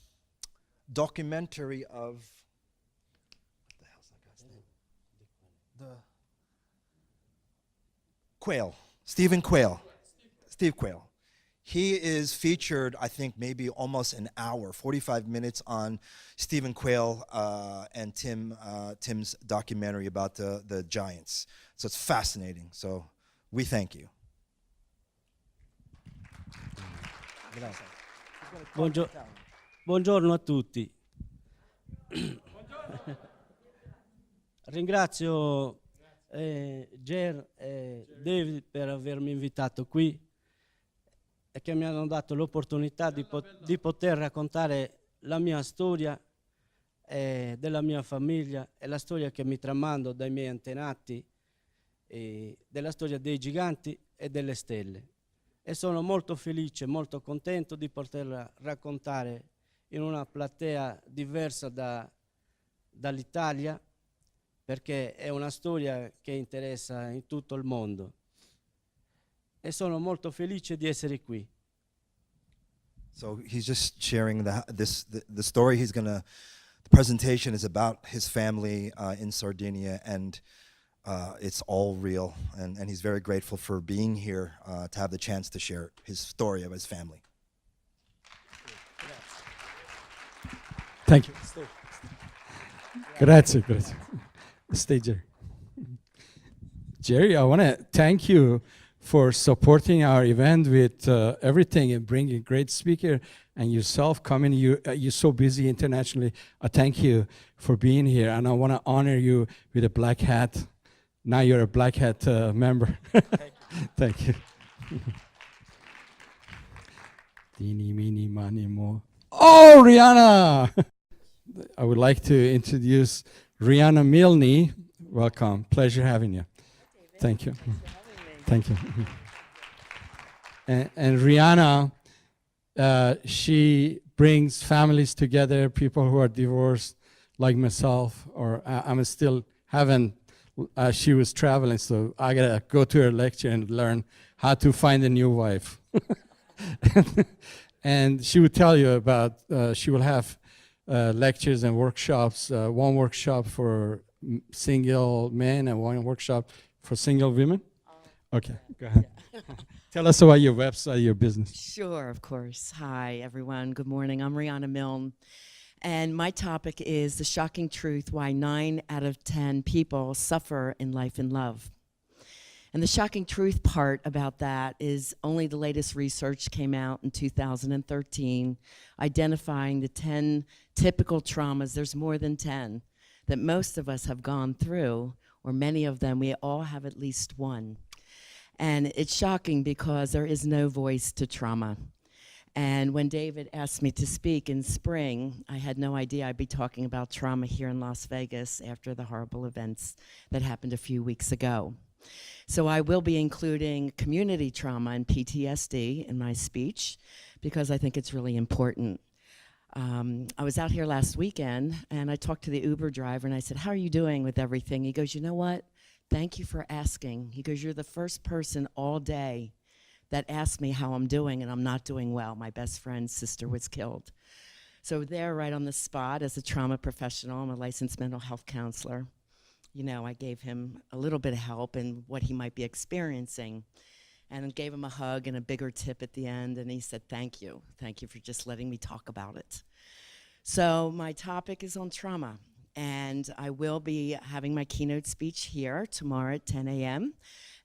documentary of, what the hell's that guy's name? The Quayle, Stephen Quayle. Steve Quayle. He is featured, I think, maybe almost an hour, 45 minutes on Stephen Quayle and Tim's documentary about the giants. So it's fascinating. So we thank you. Buongiorno a tutti. Ringrazio Ger e David per avermi invitato qui e che mi hanno dato l'opportunità di poter raccontare la mia storia della mia famiglia e la storia che mi tramando dai miei antenati, della storia dei giganti e delle stelle. E sono molto felice, molto contento di poterla raccontare in una platea diversa dall'Italia, perché è una storia che interessa in tutto il mondo. E sono molto felice di essere qui. So he's just sharing the story. The presentation is about his family in Sardinia, and it's all real. And he's very grateful for being here to have the chance to share his story of his family. Thank you. Grazie, grazie. Stay, Jerry. Jerry, I want to thank you for supporting our event with everything and bringing a great speaker, and yourself coming. You're so busy internationally. I thank you for being here, and I want to honor you with a black hat. Now you're a black hat member. Thank you. Teeny, meeny, miny, mo. Oh, Rihanna! I would like to introduce Rihanna Milne. Welcome. Pleasure having you. Thank you. Thank you. And Rihanna, she brings families together, people who are divorced, like myself, or I'm still haven't. She was traveling, so I gotta go to her lecture and learn how to find a new wife. And she would tell you about. She will have lectures and workshops. One workshop for single men and one workshop for single women. Okay, go ahead. Yeah. Tell us about your website, your business. Sure, of course. Hi, everyone. Good morning. I'm Rihanna Milne, and my topic is the shocking truth why 9 out of 10 people suffer in life and love. And the shocking truth part about that is only the latest research came out in 2013, identifying the 10 typical traumas. There's more than 10 that most of us have gone through, or many of them, we all have at least one. And it's shocking because there is no voice to trauma. And when David asked me to speak in spring, I had no idea I'd be talking about trauma here in Las Vegas after the horrible events that happened a few weeks ago. So I will be including community trauma and PTSD in my speech because I think it's really important. I was out here last weekend and I talked to the Uber driver and I said, "How are you doing with everything?" He goes, "You know what? Thank you for asking." He goes, "You're the first person all day that asked me how I'm doing, and I'm not doing well. My best friend's sister was killed." So there, right on the spot, as a trauma professional, I'm a licensed mental health counselor. You know, I gave him a little bit of help in what he might be experiencing, and gave him a hug and a bigger tip at the end, and he said, "Thank you. Thank you for just letting me talk about it." So my topic is on trauma, and I will be having my keynote speech here tomorrow at 10 a.m.,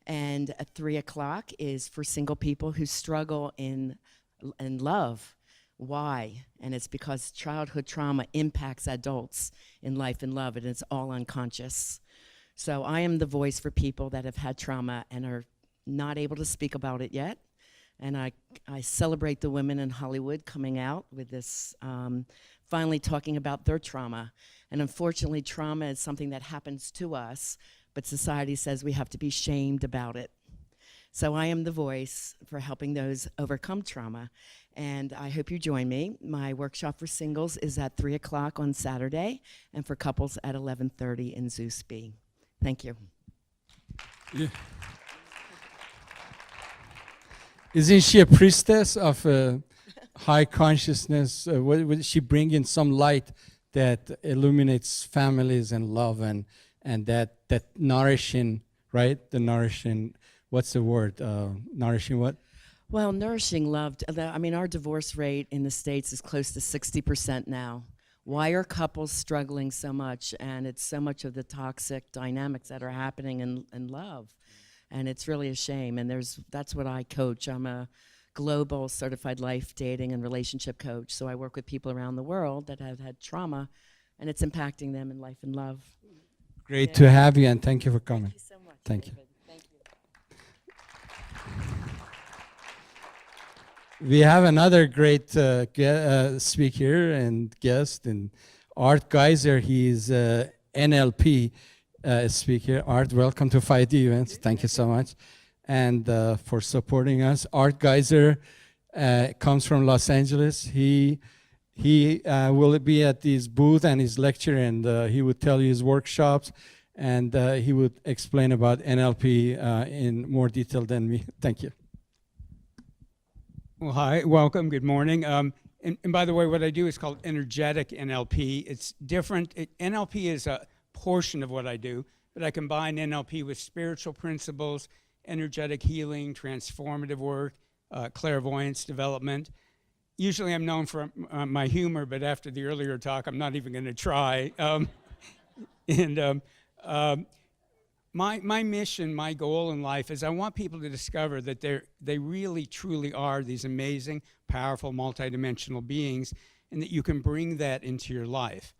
and at 3 o'clock is for single people who struggle in love. Why? And it's because childhood trauma impacts adults in life and love, and it's all unconscious. So I am the voice for people that have had trauma and are not able to speak about it yet. And I celebrate the women in Hollywood coming out with this, finally talking about their trauma. And unfortunately, trauma is something that happens to us, but society says we have to be shamed about it. So I am the voice for helping those overcome trauma. And I hope you join me. My workshop for singles is at 3 o'clock on Saturday, and for couples at 11:30 in Zeus B. Thank you. Yeah. Isn't she a priestess of high consciousness? Would she bring in some light that illuminates families and love and that nourishing, right? The nourishing, what's the word? Nourishing what? Well, nourishing love, I mean, our divorce rate in the States is close to 60% now. Why are couples struggling so much? And it's so much of the toxic dynamics that are happening in love. And it's really a shame. And that's what I coach. I'm a global certified life, dating, and relationship coach. So I work with people around the world that have had trauma, and it's impacting them in life and love. Great to have you, and thank you for coming. Thank you so much, Thank you. David. Thank you. We have another great speaker and guest, and Art Geiser. He's NLP speaker. Art, welcome to 5D Events. Thank you so much, and for supporting us. Art Geiser comes from Los Angeles. He will be at his booth and his lecture, and he would tell you his workshops, and he would explain about NLP in more detail than me. Thank you. Well, hi, welcome, good morning. And by the way, what I do is called energetic NLP. It's different. NLP is a portion of what I do, but I combine NLP with spiritual principles, energetic healing, transformative work, clairvoyance development. Usually I'm known for my humor, but after the earlier talk, I'm not even going to try. My mission, my goal in life is I want people to discover that they really, truly are these amazing, powerful, multidimensional beings, and that you can bring that into your life.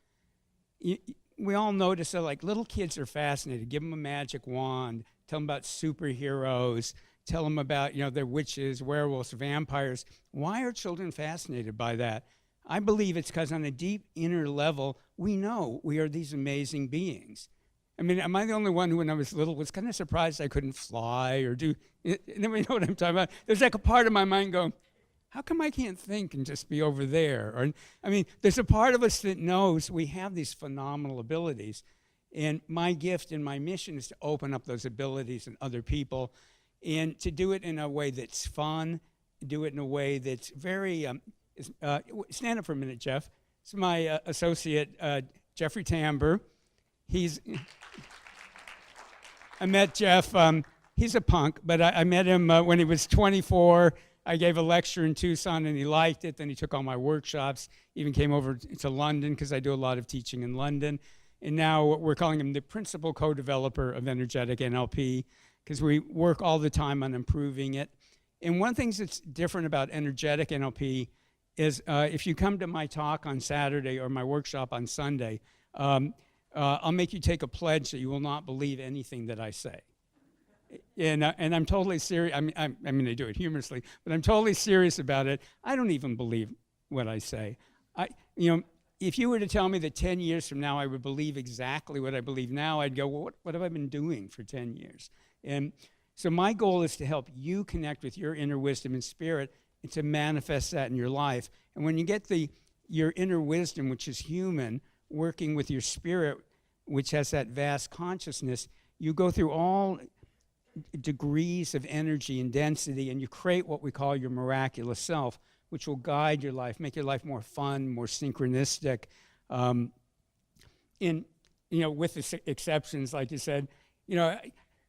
We all notice that, like, little kids are fascinated. Give them a magic wand, tell them about superheroes, tell them about, their witches, werewolves, vampires. Why are children fascinated by that? I believe it's because on a deep inner level, we know we are these amazing beings. I mean, am I the only one who, when I was little, was kind of surprised I couldn't fly or do, anybody know what I'm talking about? There's like a part of my mind going, how come I can't think and just be over there? Or, I mean, there's a part of us that knows we have these phenomenal abilities. And my gift and my mission is to open up those abilities in other people and to do it in a way that's fun, do it in a way that's very, stand up for a minute, Jeff. It's my associate, Jeffrey Tamber. I met Jeff, he's a punk, but I met him when he was 24. I gave a lecture in Tucson and he liked it. Then he took all my workshops, even came over to London because I do a lot of teaching in London. And now we're calling him the principal co-developer of energetic NLP. because we work all the time on improving it. And one of the things that's different about energetic NLP is if you come to my talk on Saturday or my workshop on Sunday, I'll make you take a pledge that you will not believe anything that I say. And I'm totally serious. I mean, I do it humorously, but I'm totally serious about it. I don't even believe what I say. If you were to tell me that 10 years from now I would believe exactly what I believe now, I'd go, well, what have I been doing for 10 years? And so my goal is to help you connect with your inner wisdom and spirit and to manifest that in your life. And when you get your inner wisdom, which is human, working with your spirit, which has that vast consciousness, you go through all degrees of energy and density, and you create what we call your miraculous self, which will guide your life, make your life more fun, more synchronistic. With the exceptions, like you said,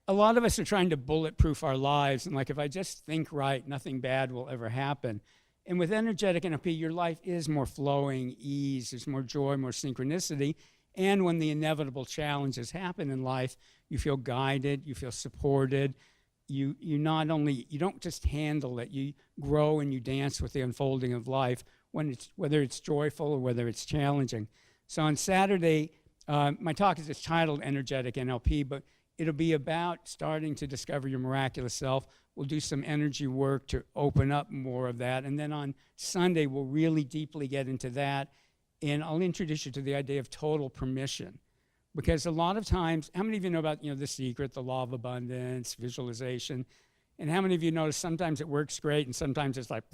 a lot of us are trying to bulletproof our lives, and like, if I just think right, nothing bad will ever happen. And with energetic NLP, your life is more flowing, ease, there's more joy, more synchronicity. And when the inevitable challenges happen in life, you feel guided, you feel supported. You don't just handle it, you grow and you dance with the unfolding of life, whether it's joyful or whether it's challenging. So on Saturday, my talk is titled Energetic NLP, but it'll be about starting to discover your miraculous self. We'll do some energy work to open up more of that. And then on Sunday, we'll really deeply get into that. And I'll introduce you to the idea of total permission. Because a lot of times, how many of you know about The Secret, the law of abundance, visualization? And how many of you notice sometimes it works great and sometimes it's like,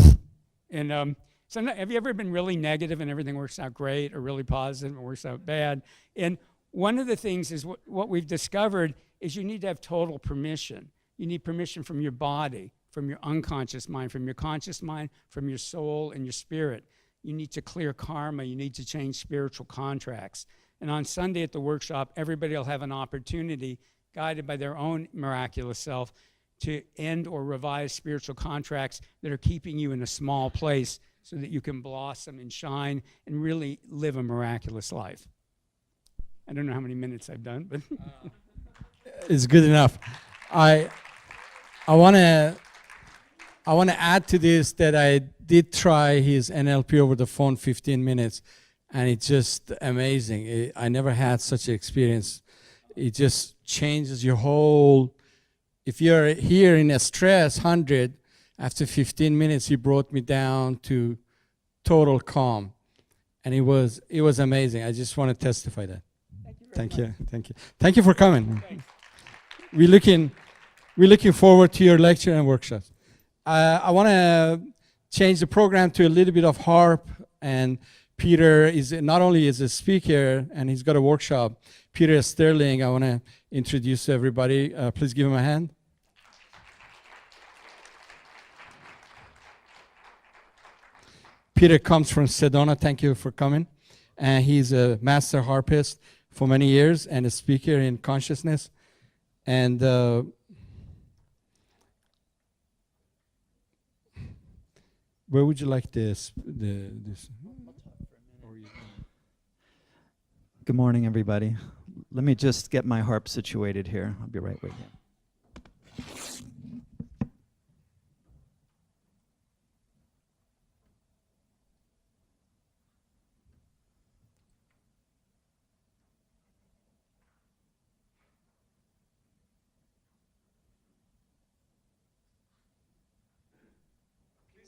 and have you ever been really negative and everything works out great, or really positive and it works out bad? And one of the things is what we've discovered is you need to have total permission. You need permission from your body, from your unconscious mind, from your conscious mind, from your soul and your spirit. You need to clear karma. You need to change spiritual contracts. And on Sunday at the workshop, everybody will have an opportunity, guided by their own miraculous self, to end or revise spiritual contracts that are keeping you in a small place so that you can blossom and shine and really live a miraculous life. I don't know how many minutes I've done, but It's good enough. I want to add to this that I did try his NLP over the phone 15 minutes, and it's just amazing. I never had such an experience. It just changes your whole, if you're here in a stress 100, after 15 minutes, he brought me down to total calm. And it was amazing. I just want to testify that. Thank you. Thank you for coming. We're looking forward to your lecture and workshops. I want to change the program to a little bit of harp, and Peter is not only is a speaker and he's got a workshop. Peter Sterling, I want to introduce everybody. Please give him a hand. Peter comes from Sedona. Thank you for coming. And he's a master harpist for many years and a speaker in consciousness. And where would you like this? Good morning, everybody. Let me just get my harp situated here. I'll be right with you.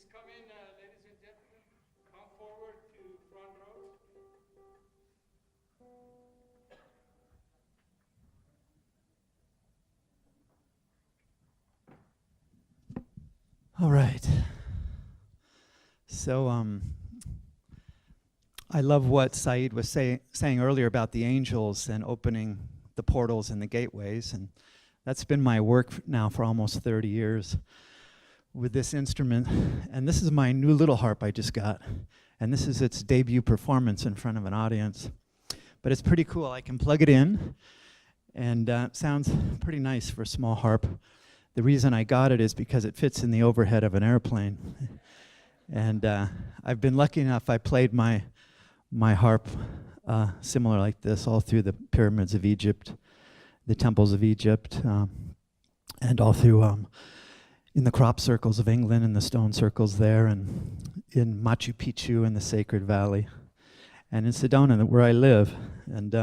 please come in, ladies and gentlemen. Come forward to front row. All right. So I love what Saeed was saying earlier about the angels and opening the portals and the gateways, and that's been my work now for almost 30 years with this instrument. And this is my new little harp I just got, and this is its debut performance in front of an audience. But it's pretty cool. I can plug it in, and it sounds pretty nice for a small harp. The reason I got it is because it fits in the overhead of an airplane. And I've been lucky enough, I played my harp similar like this all through the pyramids of Egypt, the temples of Egypt, and all through in the crop circles of England and the stone circles there, and in Machu Picchu in the Sacred Valley, and in Sedona, where I live. And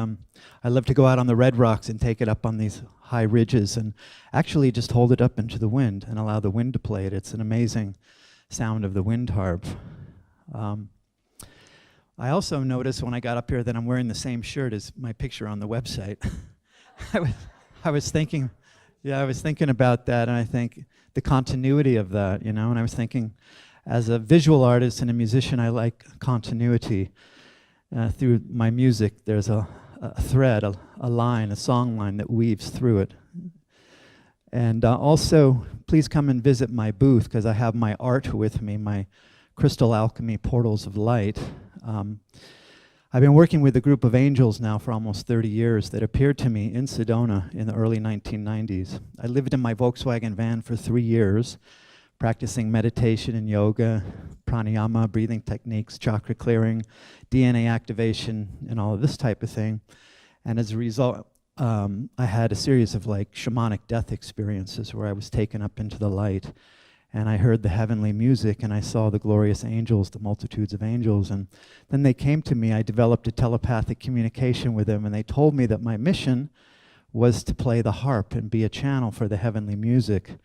I love to go out on the red rocks and take it up on these high ridges and actually just hold it up into the wind and allow the wind to play it. It's an amazing sound of the wind harp. I also noticed when I got up here that I'm wearing the same shirt as my picture on the website. I was thinking about that, and I think the continuity of that, you know, and I was thinking, as a visual artist and a musician, I like continuity. Through my music, there's a thread, a line, a song line that weaves through it. And also, please come and visit my booth, because I have my art with me, my Crystal Alchemy Portals of Light. I've been working with a group of angels now for almost 30 years that appeared to me in Sedona in the early 1990s. I lived in my Volkswagen van for 3 years, practicing meditation and yoga, pranayama, breathing techniques, chakra clearing, DNA activation, and all of this type of thing. And as a result, I had a series of like shamanic death experiences where I was taken up into the light, and I heard the heavenly music, and I saw the glorious angels, the multitudes of angels, and then they came to me. I developed a telepathic communication with them, and they told me that my mission was to play the harp and be a channel for the heavenly music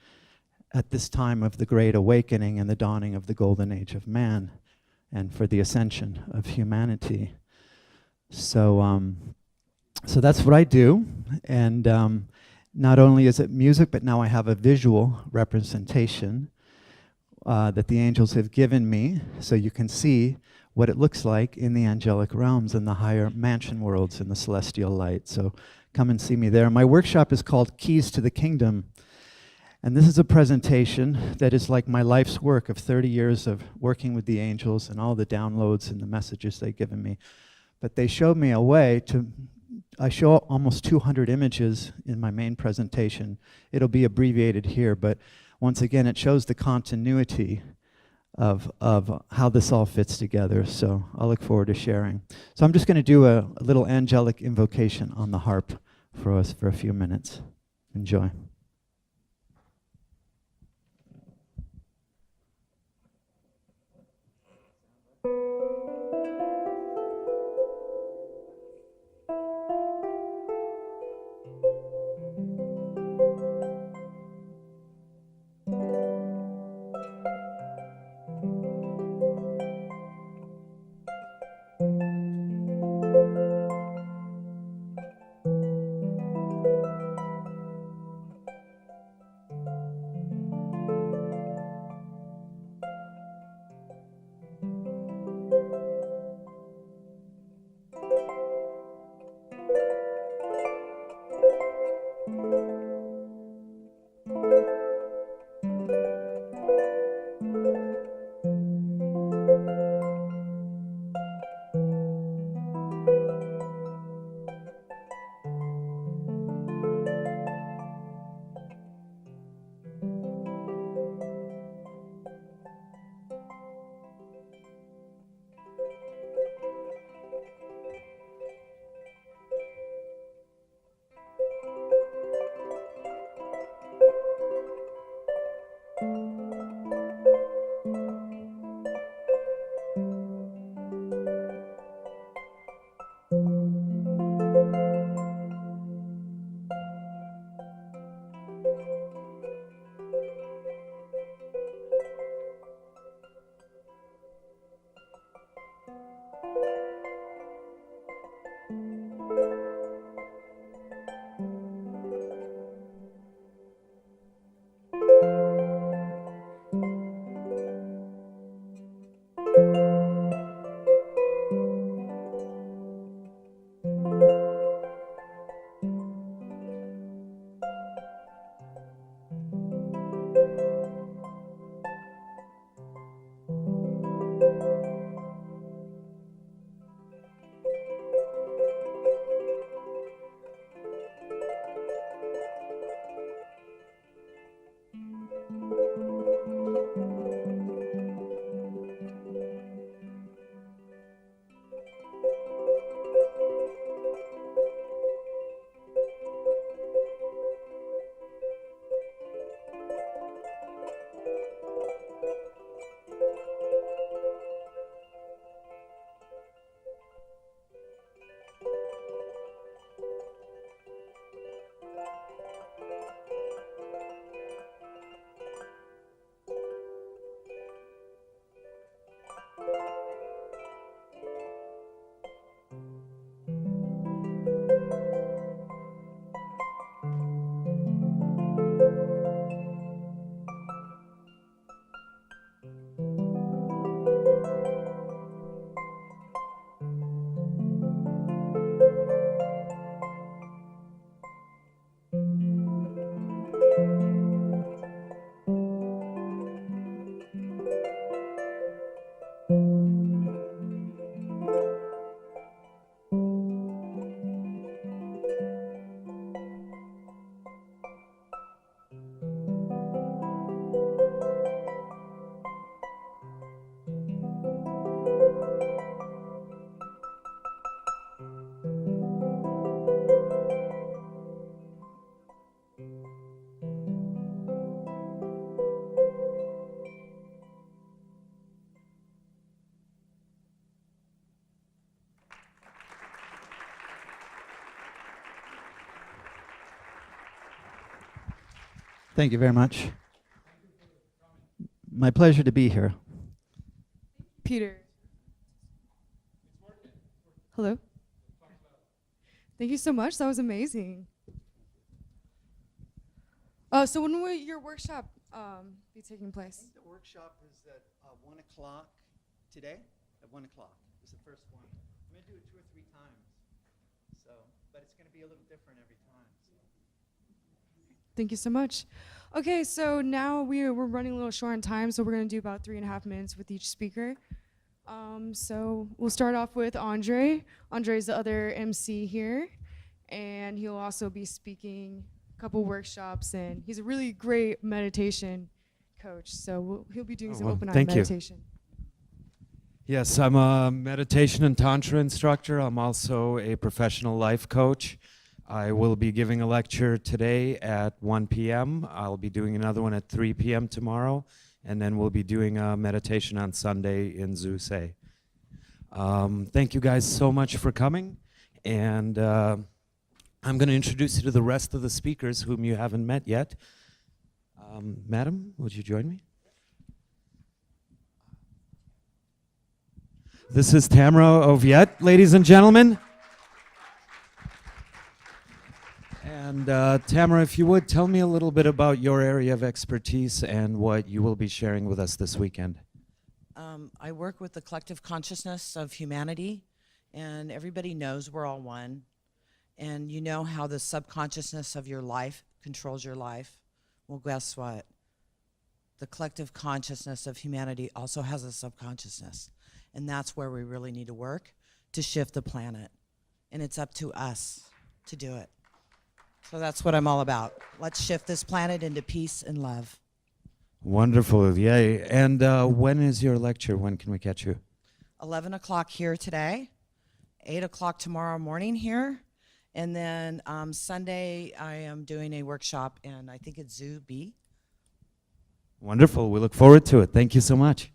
at this time of the Great Awakening and the dawning of the Golden Age of man, and for the ascension of humanity. So, so that's what I do, and not only is it music, but now I have a visual representation that the angels have given me, so you can see what it looks like in the angelic realms and the higher mansion worlds in the celestial light. So come and see me there. My workshop is called Keys to the Kingdom. And this is a presentation that is like my life's work of 30 years of working with the angels and all the downloads and the messages they've given me. But they showed me a way to, I show almost 200 images in my main presentation. It'll be abbreviated here, but once again, it shows the continuity of how this all fits together. So I'll look forward to sharing. So I'm just going to do a little angelic invocation on the harp for us for a few minutes. Enjoy. Thank you very much. My pleasure to be here. Peter. Hello. Thank you so much. That was amazing. So when will your workshop be taking place? The workshop is at 1 o'clock today. At 1 o'clock is the first one. I'm going to do it 2 or 3 times. So, but it's going to be a little different every time. So. Thank you so much. Okay, so now we're running a little short on time, so we're going to do about 3.5 minutes with each speaker. So we'll start off with Andre. Andre's the other MC here, and he'll also be speaking a couple workshops, and he's a really great meditation coach, so he'll be doing some open-eye meditation. Yes, I'm a meditation and tantra instructor. I'm also a professional life coach. I will be giving a lecture today at 1 p.m. I'll be doing another one at 3 p.m. tomorrow, and then we'll be doing a meditation on Sunday in Zusei. Thank you guys so much for coming, and I'm going to introduce you to the rest of the speakers whom you haven't met yet. Madam, would you join me? This is Tamara Oviet, ladies and gentlemen. And Tamara, if you would, tell me a little bit about your area of expertise and what you will be sharing with us this weekend. I work with the collective consciousness of humanity, and everybody knows we're all one. And you know how the subconsciousness of your life controls your life? Well, guess what? The collective consciousness of humanity also has a subconsciousness. And that's where we really need to work to shift the planet. And it's up to us to do it. So that's what I'm all about. Let's shift this planet into peace and love. Wonderful, yay. And when is your lecture? When can we catch you? 11 o'clock here today, 8 o'clock tomorrow morning here, and then Sunday I am doing a workshop in, I think it's Zoo B. Wonderful, we look forward to it. Thank you so much.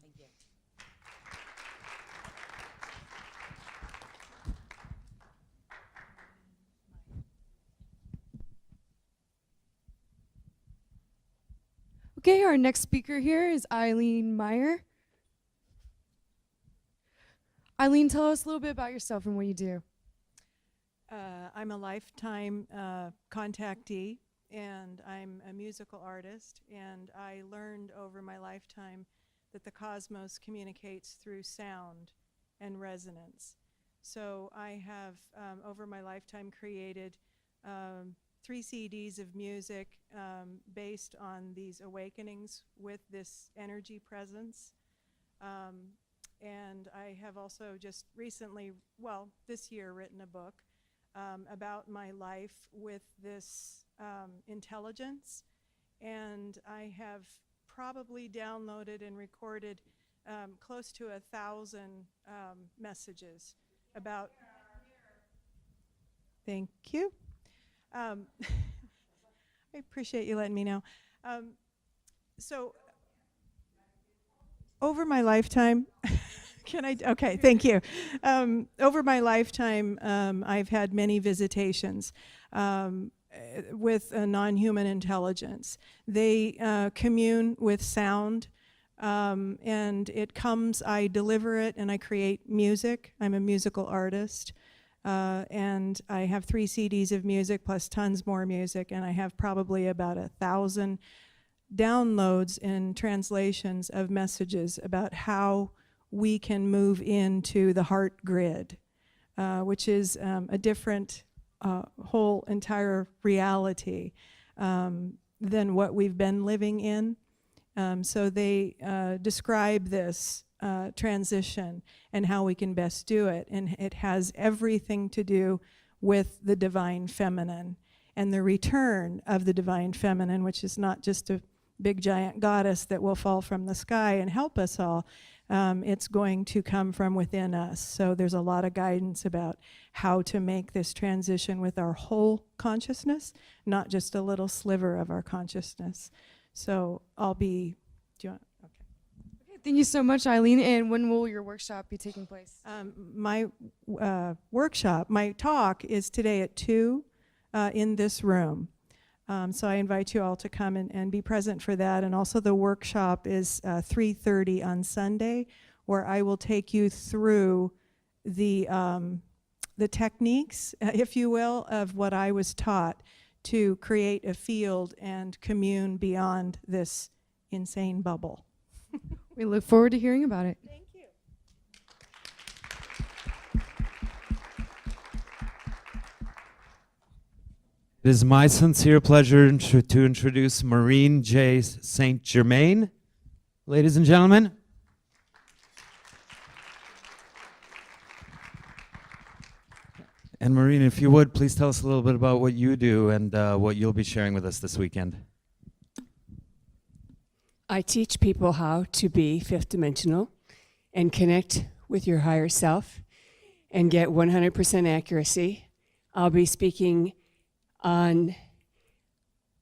Okay, our next speaker here is Eileen Meyer. Eileen, tell us a little bit about yourself and what you do. I'm a lifetime contactee, and I'm a musical artist, and I learned over my lifetime that the cosmos communicates through sound and resonance. So I have, over my lifetime, created 3 CDs of music based on these awakenings with this energy presence. And I have also just recently, well, this year, written a book about my life with this intelligence. And I have probably downloaded and recorded close to 1,000 messages about. Thank you. I appreciate you letting me know. So over my lifetime, okay, thank you. Over my lifetime, I've had many visitations with a non-human intelligence. They commune with sound, and it comes, I deliver it, and I create music. I'm a musical artist. And I have 3 CDs of music plus tons more music, and I have probably about 1,000 downloads and translations of messages about how we can move into the heart grid, which is a different whole entire reality than what we've been living in. So they describe this transition and how we can best do it. And it has everything to do with the divine feminine and the return of the divine feminine, which is not just a big giant goddess that will fall from the sky and help us all. It's going to come from within us. So there's a lot of guidance about how to make this transition with our whole consciousness, not just a little sliver of our consciousness. So I'll be, do you want, okay. Thank you so much, Eileen. And when will your workshop be taking place? My workshop, my talk is today at 2 in this room. So I invite you all to come and be present for that. And also the workshop is 3:30 on Sunday, where I will take you through the techniques, if you will, of what I was taught to create a field and commune beyond this insane bubble. We look forward to hearing about it. Thank you. It is my sincere pleasure to introduce Maureen J. St. Germain. Ladies and gentlemen. And Maureen, if you would, please tell us a little bit about what you do and what you'll be sharing with us this weekend. I teach people how to be fifth dimensional and connect with your higher self and get 100% accuracy. I'll be speaking on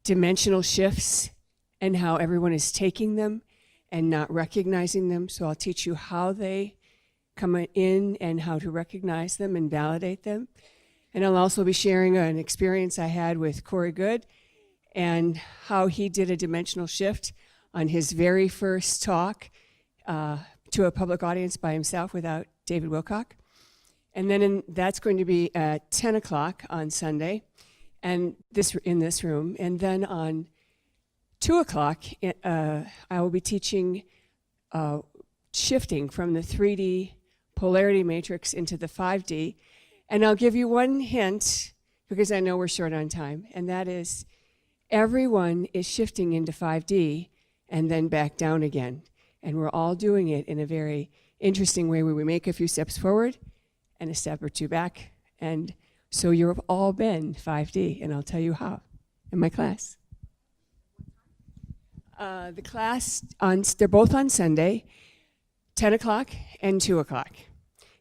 dimensional shifts and how everyone is taking them and not recognizing them. So I'll teach you how they come in and how to recognize them and validate them. And I'll also be sharing an experience I had with Corey Good and how he did a dimensional shift on his very first talk to a public audience by himself without David Wilcock. And then that's going to be at 10 o'clock on Sunday and in this room. And then on 2 o'clock, I will be teaching shifting from the 3D polarity matrix into the 5D. And I'll give you one hint, because I know we're short on time, and that is everyone is shifting into 5D and then back down again. And we're all doing it in a very interesting way where we make a few steps forward and a step or two back. And so you've all been 5D, and I'll tell you how in my class. The class, they're both on Sunday, 10 o'clock and 2 o'clock.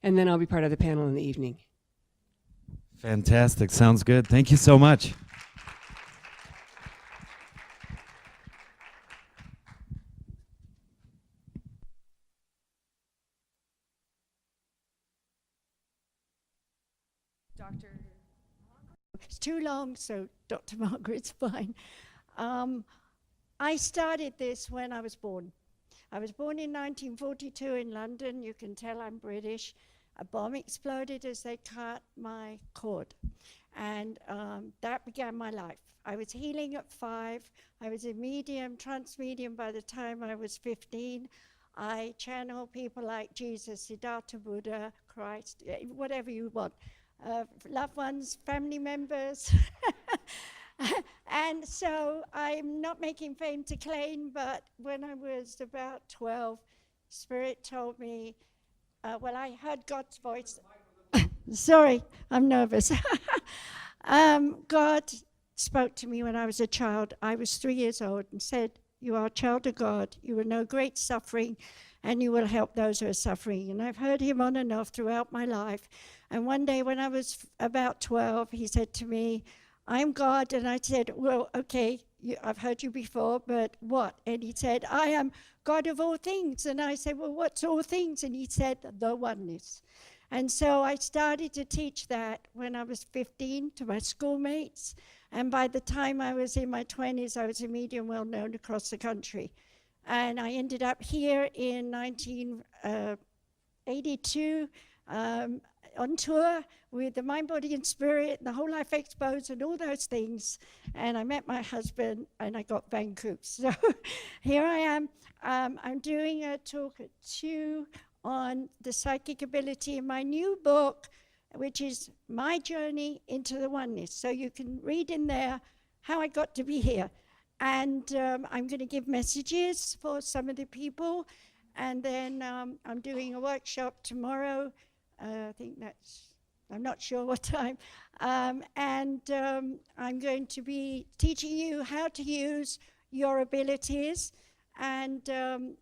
And then I'll be part of the panel in the evening. Fantastic. Sounds good. Thank you so much. It's too long, so Dr. Margaret's fine. I started this when I was born. I was born in 1942 in London. You can tell I'm British. A bomb exploded as they cut my cord. And that began my life. I was healing at 5. I was a medium, trans-medium by the time I was 15. I channel people like Jesus, Siddhartha Buddha, Christ, whatever you want. Loved ones, family members. And so I'm not making fame to claim, but when I was about 12, Spirit told me, well, I heard God's voice. Sorry, I'm nervous. God spoke to me when I was a child. I was 3 years old and said, you are a child of God. You will know great suffering and you will help those who are suffering. And I've heard him on and off throughout my life. And one day when I was about 12, he said to me, I'm God. And I said, well, okay, I've heard you before, but what? And he said, I am God of all things. And I said, well, what's all things? And he said, the oneness. And so I started to teach that when I was 15 to my schoolmates. And by the time I was in my 20s, I was a medium well known across the country. And I ended up here in 1982 on tour with the Mind, Body and Spirit and the Whole Life Expos and all those things. And I met my husband and I got Vancouver. So here I am. I'm doing a talk at 2 on the psychic ability in my new book, which is My Journey into the Oneness. So you can read in there how I got to be here. And I'm going to give messages for some of the people. And then I'm doing a workshop tomorrow. I think I'm not sure what time. I'm going to be teaching you how to use your abilities. And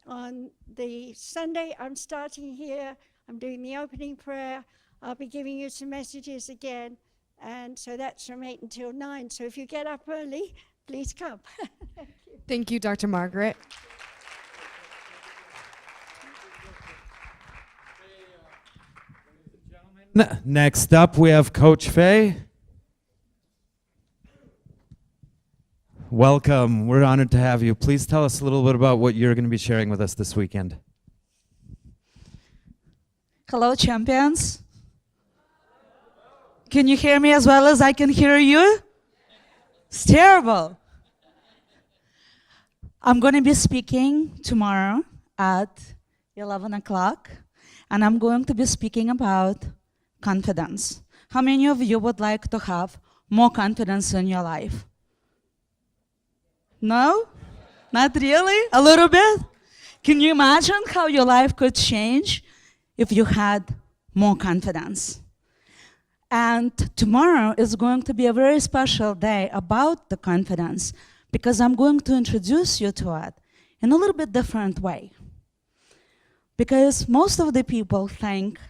on the Sunday, I'm starting here. I'm doing the opening prayer. I'll be giving you some messages again. And so that's from 8 until 9. So if you get up early, please come. Thank you. Thank you, Dr. Margaret. Next up, we have Coach Faye. Welcome. We're honored to have you. Please tell us a little bit about what you're going to be sharing with us this weekend. Hello, champions. Can you hear me as well as I can hear you? It's terrible. I'm going to be speaking tomorrow at 11 o'clock, and I'm going to be speaking about confidence. How many of you would like to have more confidence in your life? No? Not really? A little bit? Can you imagine how your life could change if you had more confidence? And tomorrow is going to be a very special day about the confidence, because I'm going to introduce you to it in a little bit different way. Because most of the people think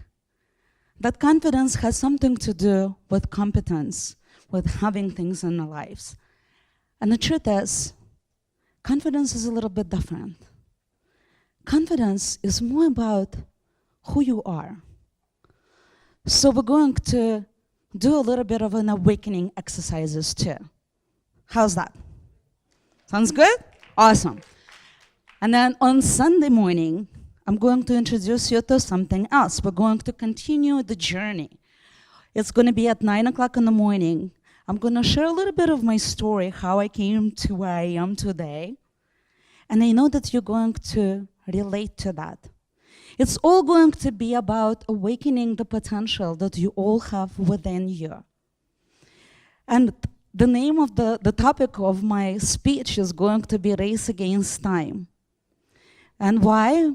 that confidence has something to do with competence, with having things in our lives. And the truth is, confidence is a little bit different. Confidence is more about who you are. So we're going to do a little bit of an awakening exercises too. How's that? Sounds good? Awesome. And then on Sunday morning, I'm going to introduce you to something else. We're going to continue the journey. It's going to be at 9 o'clock in the morning. I'm going to share a little bit of my story, how I came to where I am today. And I know that you're going to relate to that. It's all going to be about awakening the potential that you all have within you. And the name of the topic of my speech is going to be Race Against Time. And why?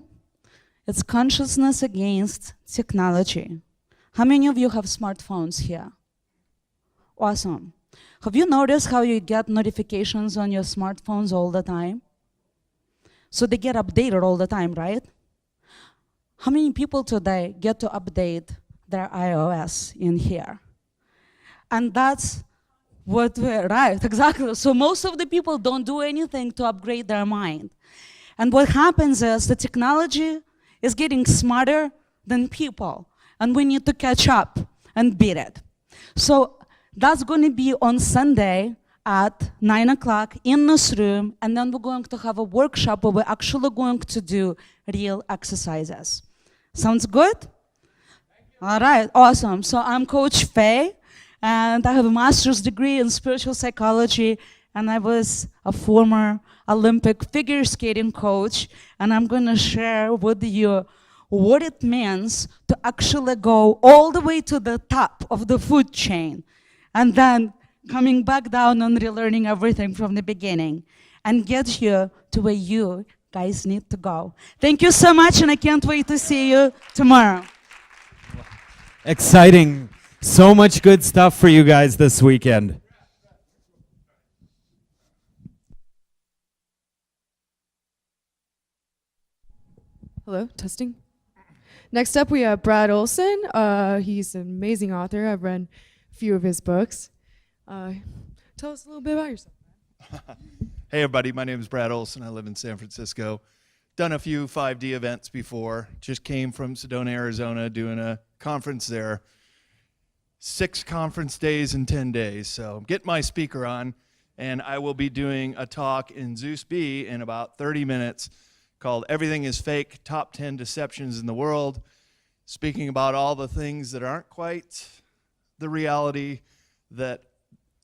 It's consciousness against technology. How many of you have smartphones here? Awesome. Have you noticed how you get notifications on your smartphones all the time? So they get updated all the time, right? How many people today get to update their iOS in here? And that's what we're, right, exactly. So most of the people don't do anything to upgrade their mind. And what happens is the technology is getting smarter than people, and we need to catch up and beat it. So that's going to be on Sunday at 9 o'clock in this room, and then we're going to have a workshop where we're actually going to do real exercises. Sounds good? All right, awesome. So I'm Coach Faye, and I have a master's degree in spiritual psychology, and I was a former Olympic figure skating coach, and I'm going to share with you what it means to actually go all the way to the top of the food chain, and then coming back down and relearning everything from the beginning, and get you to where you guys need to go. Thank you so much, and I can't wait to see you tomorrow. Exciting. So much good stuff for you guys this weekend. Hello, testing. Next up, we have Brad Olson. He's an amazing author. I've read a few of his books. Tell us a little bit about yourself. Hey everybody, my name is Brad Olson. I live in San Francisco. Done a few 5D events before. Just came from Sedona, Arizona, doing a conference there. 6 conference days in 10 days. So get my speaker on, and I will be doing a talk in Zeus B in about 30 minutes called Everything is Fake, Top 10 Deceptions in the World, speaking about all the things that aren't quite the reality that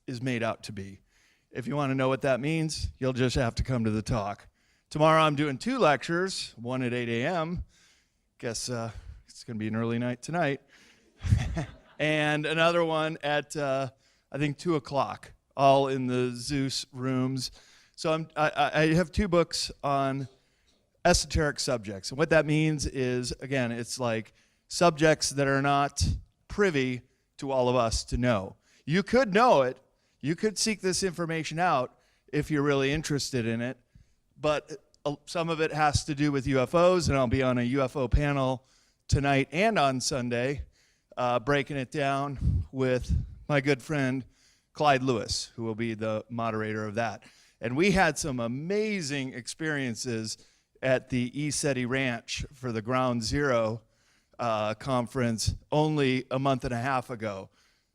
is made out to be. If you want to know what that means, you'll just have to come to the talk. Tomorrow I'm doing 2 lectures, one at 8 a.m. Guess it's going to be an early night tonight. And another one at, I think, 2 o'clock, all in the Zeus rooms. So I have 2 books on esoteric subjects. And what that means is, again, it's like subjects that are not privy to all of us to know. You could know it. You could seek this information out if you're really interested in it. But some of it has to do with UFOs, and I'll be on a UFO panel tonight and on Sunday, breaking it down with my good friend Clyde Lewis, who will be the moderator of that. And we had some amazing experiences at the ESETI Ranch for the Ground Zero conference only a month and a half ago.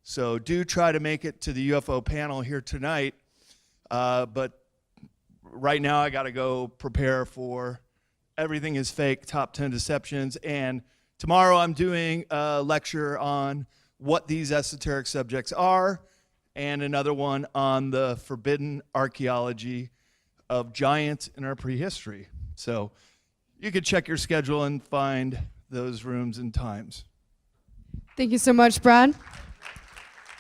So do try to make it to the UFO panel here tonight, but right now I got to go prepare for Everything is Fake, Top 10 Deceptions. And tomorrow I'm doing a lecture on what these esoteric subjects are, and another one on the forbidden archaeology of giants in our prehistory. So you could check your schedule and find those rooms and times. Thank you so much, Brad.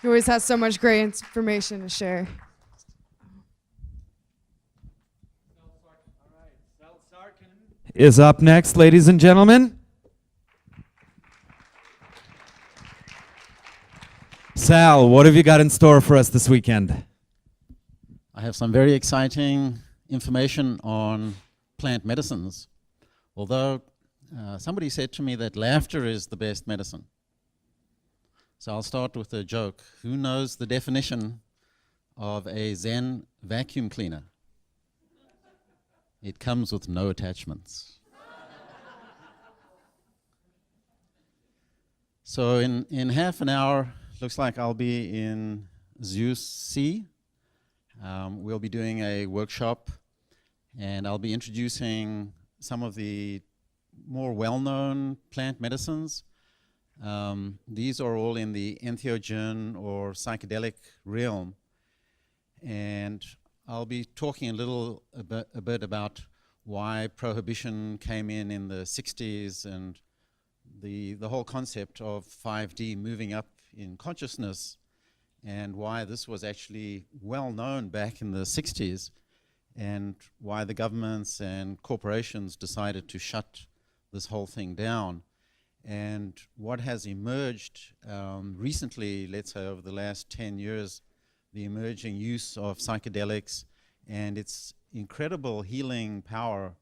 You always have so much great information to share. Is up next, ladies and gentlemen. Sal, what have you got in store for us this weekend? I have some very exciting information on plant medicines. Although somebody said to me that laughter is the best medicine. So I'll start with a joke. Who knows the definition of a Zen vacuum cleaner? It comes with no attachments. So in half an hour, looks like I'll be in Zeus C. We'll be doing a workshop, and I'll be introducing some of the more well-known plant medicines. These are all in the entheogen or psychedelic realm. And I'll be talking a bit about why prohibition came in the 60s, and the whole concept of 5D moving up in consciousness, and why this was actually well known back in the 60s, and why the governments and corporations decided to shut this whole thing down. And what has emerged recently, let's say over the last 10 years, the emerging use of psychedelics and its incredible healing power.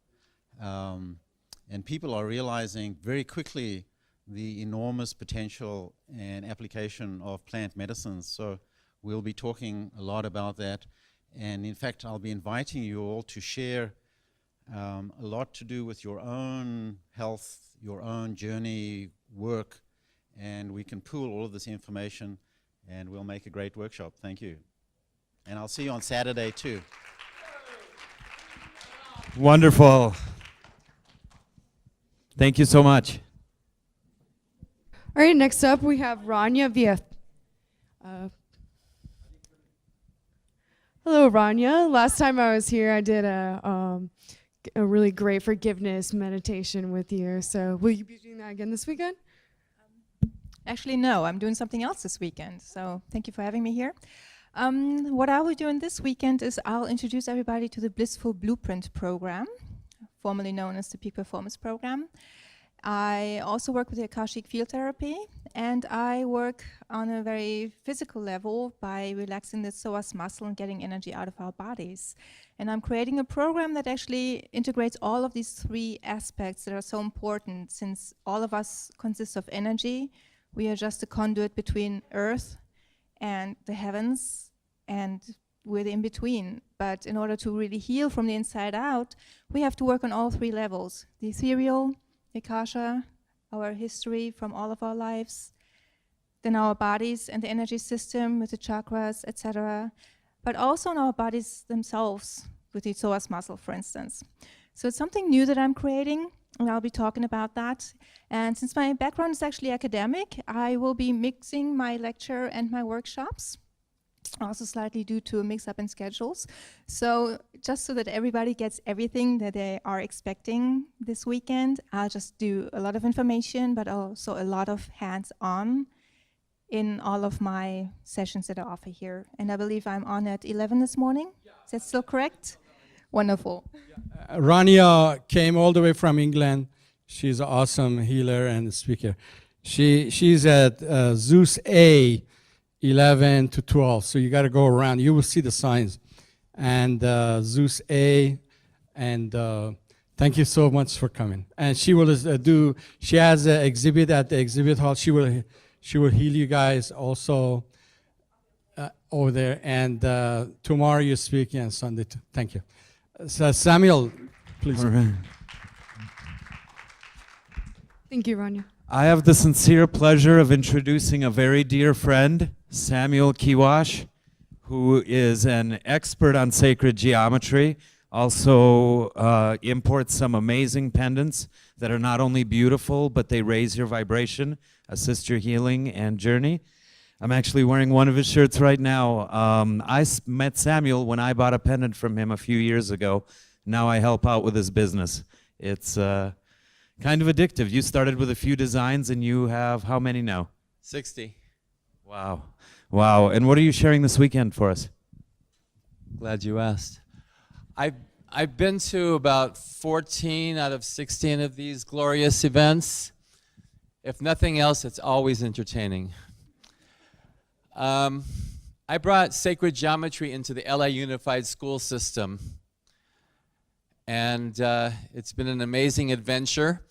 And people are realizing very quickly the enormous potential and application of plant medicines. So we'll be talking a lot about that. And in fact, I'll be inviting you all to share a lot to do with your own health, your own journey, work, and we can pool all of this information and we'll make a great workshop. Thank you. And I'll see you on Saturday too. Wonderful. Thank you so much. All right, next up we have Rania via. Hello, Rania. Last time I was here, I did a really great forgiveness meditation with you. So will you be doing that again this weekend? Actually, no, I'm doing something else this weekend. So thank you for having me here. What I will be doing this weekend is I'll introduce everybody to the Blissful Blueprint program, formerly known as the Peak Performance Program. I also work with the Akashic Field Therapy, and I work on a very physical level by relaxing the psoas muscle and getting energy out of our bodies. And I'm creating a program that actually integrates all of these three aspects that are so important, since all of us consist of energy. We are just a conduit between Earth and the heavens, and we're the in-between. But in order to really heal from the inside out, we have to work on all three levels: the ethereal, the Akasha, our history from all of our lives, then our bodies and the energy system with the chakras, etc., but also in our bodies themselves with the psoas muscle, for instance. So it's something new that I'm creating, and I'll be talking about that. And since my background is actually academic, I will be mixing my lecture and my workshops, also slightly due to a mix-up in schedules. So just so that everybody gets everything that they are expecting this weekend, I'll just do a lot of information, but also a lot of hands-on in all of my sessions that I offer here. And I believe I'm on at 11 this morning. Is that still correct? Wonderful. Rania came all the way from England. She's an awesome healer and speaker. She's at Zeus A, 11 to 12. So you got to go around. You will see the signs. And Zeus A, and thank you so much for coming. And she will she has an exhibit at the exhibit hall. She will heal you guys also over there. And tomorrow you're speaking, and Sunday too. Thank you. So Samuel, please. All right. Thank you, Rania. I have the sincere pleasure of introducing a very dear friend, Samuel Kiwash, who is an expert on sacred geometry, Also import some amazing pendants that are not only beautiful, but they raise your vibration, assist your healing and journey. I'm actually wearing one of his shirts right now. Met Samuel when I bought a pendant from him a few years ago. Now I help out with his business. It's kind of addictive. You started with a few designs and you have how many now? 60. Wow. Wow. And what are you sharing this weekend for us? Glad you asked. I've been to about 14 out of 16 of these glorious events. If nothing else, it's always entertaining. I brought sacred geometry into the LA Unified School System, and it's been an amazing adventure.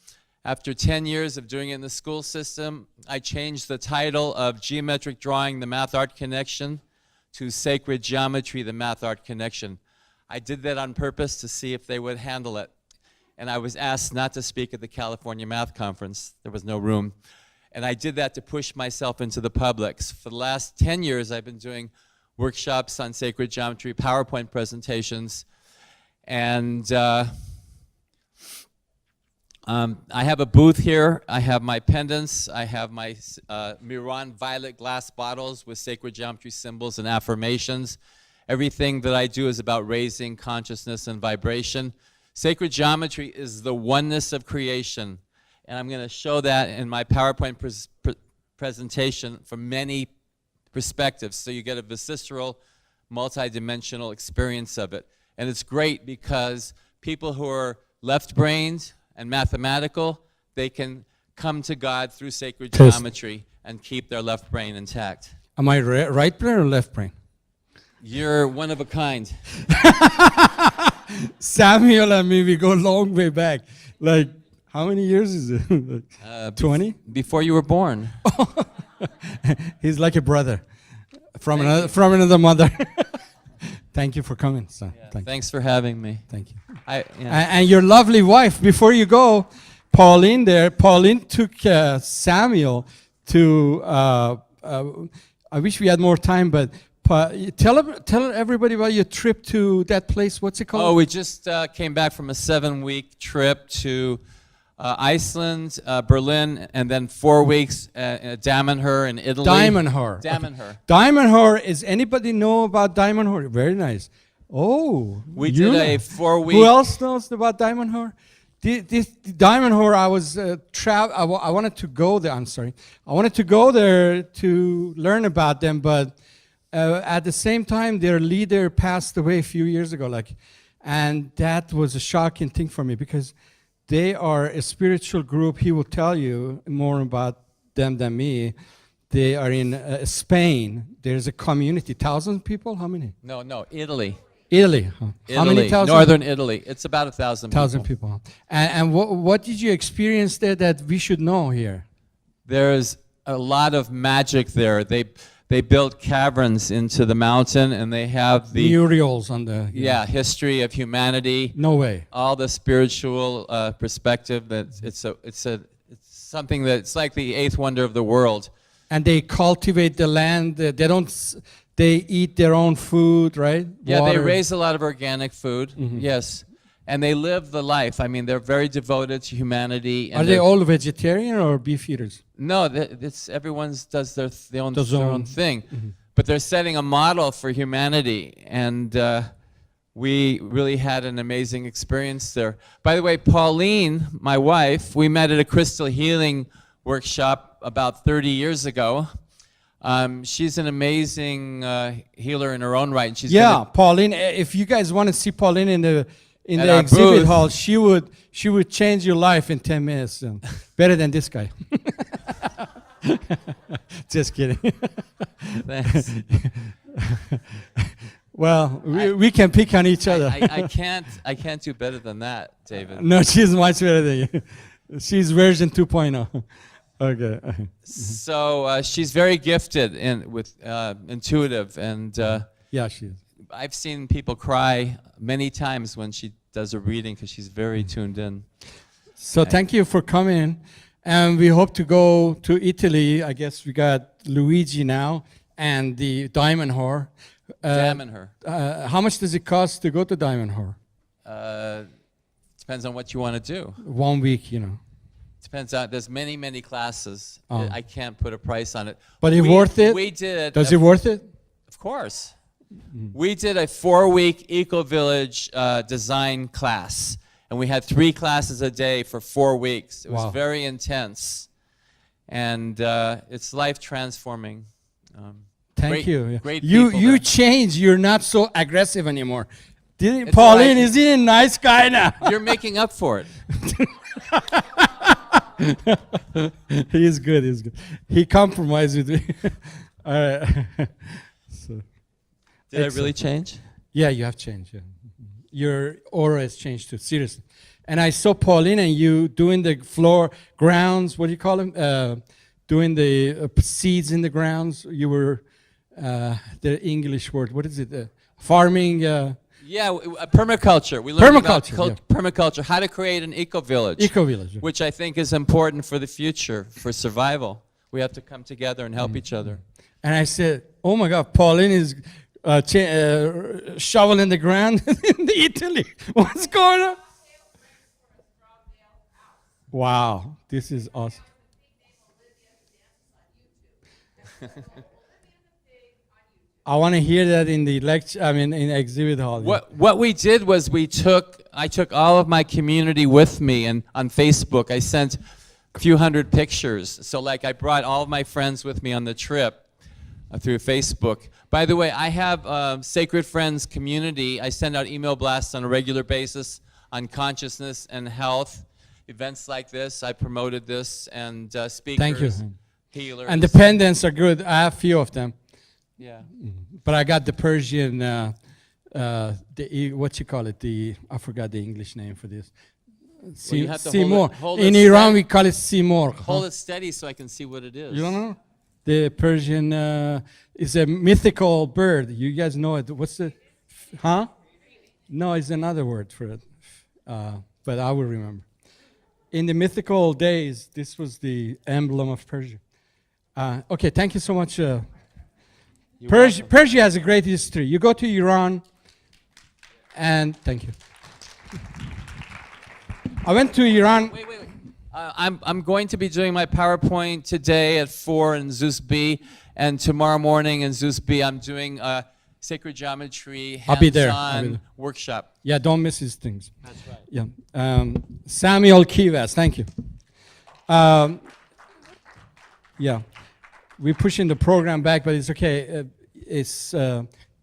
After 10 years of doing it in the school system, I changed the title of Geometric Drawing, the Math Art Connection, to Sacred Geometry, the Math Art Connection. I did that on purpose to see if they would handle it. And I was asked not to speak at the California Math Conference. There was no room. And I did that to push myself into the public. For the last 10 years, I've been doing workshops on sacred geometry, PowerPoint presentations, and I have a booth here. I have my pendants. I have my Miran violet glass bottles with sacred geometry symbols and affirmations. Everything that I do is about raising consciousness and vibration. Sacred geometry is the oneness of creation. And I'm going to show that in my PowerPoint presentation from many perspectives. So you get a visceral, multidimensional experience of it. And it's great because people who are left-brained and mathematical, they can come to God through sacred geometry and keep their left brain intact. Am I right brain or left brain? You're one of a kind. Samuel and me, we go a long way back. Like, how many years is it? 20? Before you were born. He's like a brother from another mother. Thank you for coming, son. Yeah, thanks for having me. Thank you. Yeah. And your lovely wife, before you go, Pauline there, Pauline took Samuel to, I wish we had more time, but tell everybody about your trip to that place. What's it called? Oh, we just came back from a 7-week trip to Iceland, Berlin, and then 4 weeks at Damanhur in Italy. Damanhur. Damanhur. Okay. Damanhur, is anybody know about Damanhur? Very nice. Oh. We did a 4-week. Who else knows about Damanhur? This Damanhur, I was I wanted to go there. I'm sorry. I wanted to go there to learn about them, but at the same time, their leader passed away a few years ago. And that was a shocking thing for me because they are a spiritual group. He will tell you more about them than me. They are in Spain. There's a community, 1,000 people. How many? No, Italy. Italy. Huh? Italy. How many thousand? Northern Italy. It's about 1,000 people. 1,000 people. And what did you experience there that we should know here? There's a lot of magic there. They built caverns into the mountain, and they have the murals on the history of humanity. No way. All the spiritual perspective. That it's something that's like the 8th wonder of the world. And they cultivate the land. They eat their own food, right? Yeah, Water. they raise a lot of organic food. Mm-hmm. Yes, and they live the life. I mean, they're very devoted to humanity. And Are they all vegetarian or beef eaters? No, everyone does their own thing. Mm-hmm. But they're setting a model for humanity, and we really had an amazing experience there. By the way, Pauline, my wife, we met at a crystal healing workshop about 30 years ago. She's an amazing healer in her own right. And she's Pauline. If you guys want to see Pauline in the exhibit booth hall, she would change your life in 10 minutes. Better than this guy. Just kidding. Thanks. Well, we can pick on each other. I can't do better than that, David. No, she's much better than you. She's version 2.0. Okay. So she's very gifted with intuitive, and yeah, she is. I've seen people cry many times when she does a reading because she's very tuned in. So thank you for coming, and we hope to go to Italy. I guess we got Luigi now and the Damanhur. Damanhur. How much does it cost to go to Damanhur? Depends on what you want to do. 1 week, you know. Depends on, there's many classes. Oh. I can't put a price on it. But it's worth it? We did. Does it worth it? Of course. We did a 4-week eco-village design class, and we had 3 classes a day for 4 weeks. It was Wow. very intense, and it's life transforming. Thank Great- you. Yeah. Great You people you there. changed. You're not so aggressive anymore. Didn't It's Pauline? all right. Is he a nice guy now? You're making up for it. He's good. He's good. He compromised with me. All right. So, Did I excellent. really change? Yeah, you have changed. Yeah. Your aura has changed too. Seriously. And I saw Pauline and you doing the floor grounds. What do you call them? Doing the seeds in the grounds. You were the English word. What is it? Farming. Yeah, permaculture. We learned about Permaculture, permaculture, how to create an eco-village. Eco-village, yeah. Which I think is important for the future, for survival. We have to come together and help each other. And I said, "Oh my God, Pauline is shoveling the ground in Italy. What's going on?" Wow, this is awesome. I want to hear that in the lecture. I mean, in the exhibit hall. What we did was I took all of my community with me, and on Facebook I sent a few hundred pictures. So like I brought all of my friends with me on the trip through Facebook. By the way, I have Sacred Friends community. I send out email blasts on a regular basis on consciousness and health. Events like this, I promoted this, and speakers, Thank you. healers. And the pendants are good. I have a few of them. Yeah. But I got the Persian, what you call it? I forgot the English name for this. Well, you have to Seymour. hold it In Iran, steady. we call it Seymour. Hold it steady so I can see what it is. You don't know? The Persian is a mythical bird. You guys know it. What's the, huh? No, it's another word for it. But I will remember. In the mythical days, this was the emblem of Persia. Okay, thank you so much. Persia has a great history. You go to Iran, and thank you. I went to Iran. Wait. I'm going to be doing my PowerPoint today at 4 in Zeus B, and tomorrow morning in Zeus B I'm doing a sacred geometry I'll be there. hands-on workshop. Yeah, don't miss these things. That's right. Yeah. Samuel Kivas, thank you. Yeah, we're pushing the program back, but it's okay.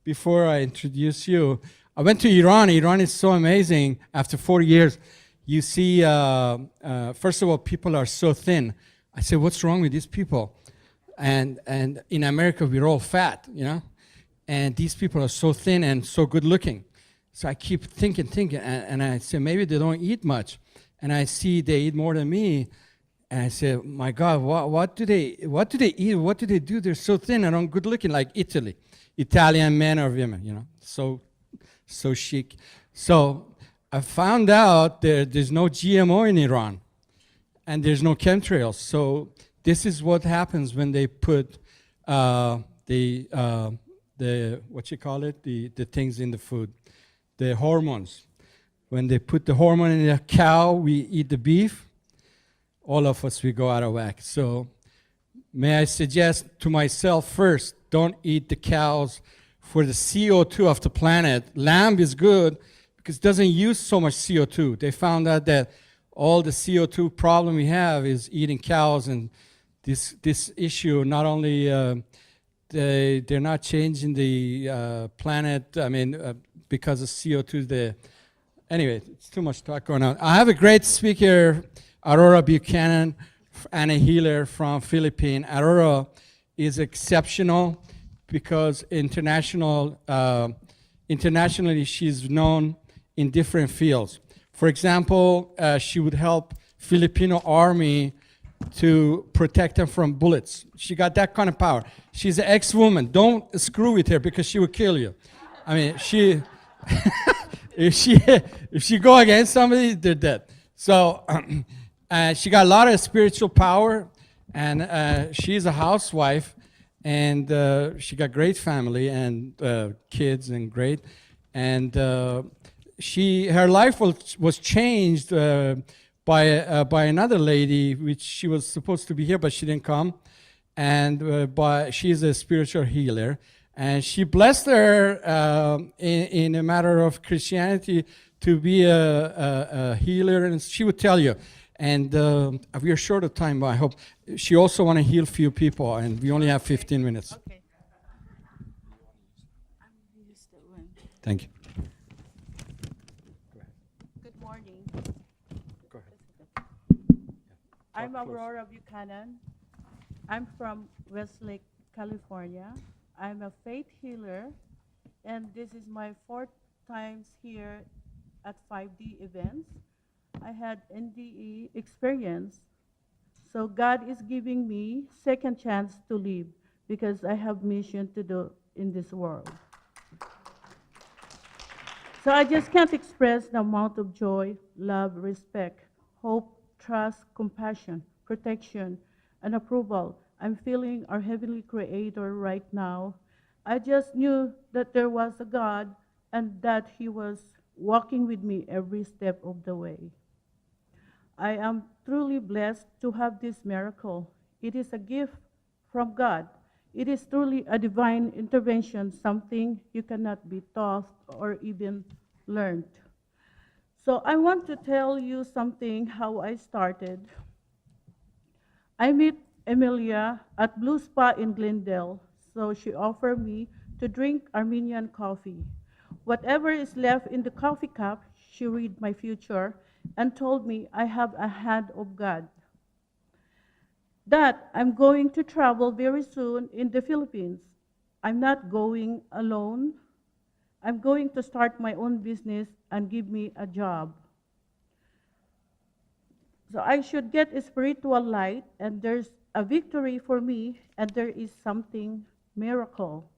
Before I introduce you, I went to Iran. Iran is so amazing. After 40 years, you see, first of all, people are so thin. I said, what's wrong with these people? And in America, we're all fat, you know? And these people are so thin and so good looking. So I keep thinking, and I say, maybe they don't eat much. And I see they eat more than me. And I say, my God, what do they eat? What do they do? They're so thin and good looking, like Italy. Italian men or women, you know, so chic. So I found out there's no GMO in Iran, and there's no chemtrails. So this is what happens when they put the what you call it, the things in the food, the hormones. When they put the hormone in the cow, we eat the beef. All of us, we go out of whack. So may I suggest to myself first, don't eat the cows for the CO2 of the planet. Lamb is good because it doesn't use so much CO2. They found out that all the CO2 problem we have is eating cows, and this issue, not only they're not changing the planet, I mean, because of CO2, anyway, it's too much talk going on. I have a great speaker, Aurora Buchanan, and a healer from Philippines. Aurora is exceptional because internationally she's known in different fields. For example, she would help Filipino army to protect them from bullets. She got that kind of power. She's an ex-woman. Don't screw with her because she will kill you. I mean, if she go against somebody, they're dead. So she got a lot of spiritual power, and she's a housewife, and she got great family and kids and great. And her life was changed by another lady, which she was supposed to be here, but she didn't come. And she's a spiritual healer. And she blessed her in a matter of Christianity to be a healer, and she would tell you. And we are short of time, but I hope she also want to heal few people, and we only have 15 minutes. Okay. Thank you. Good morning. Go ahead. I'm Talk close. Aurora Buchanan. I'm from Westlake, California. I'm a faith healer, and this is my 4th time here at 5D events. I had NDE experience, so God is giving me second chance to live because I have mission to do in this world. So I just can't express the amount of joy, love, respect, hope, trust, compassion, protection, and approval I'm feeling our Heavenly Creator right now. I just knew that there was a God and that He was walking with me every step of the way. I am truly blessed to have this miracle. It is a gift from God. It is truly a divine intervention, something you cannot be taught or even learned. So I want to tell you something how I started. I met Emilia at Blue Spa in Glendale, so she offered me to drink Armenian coffee. Whatever is left in the coffee cup, she read my future and told me I have a hand of God. That I'm going to travel very soon in the Philippines. I'm not going alone. I'm going to start my own business and give me a job. So I should get a spiritual light, and there's a victory for me, and there is something miracle.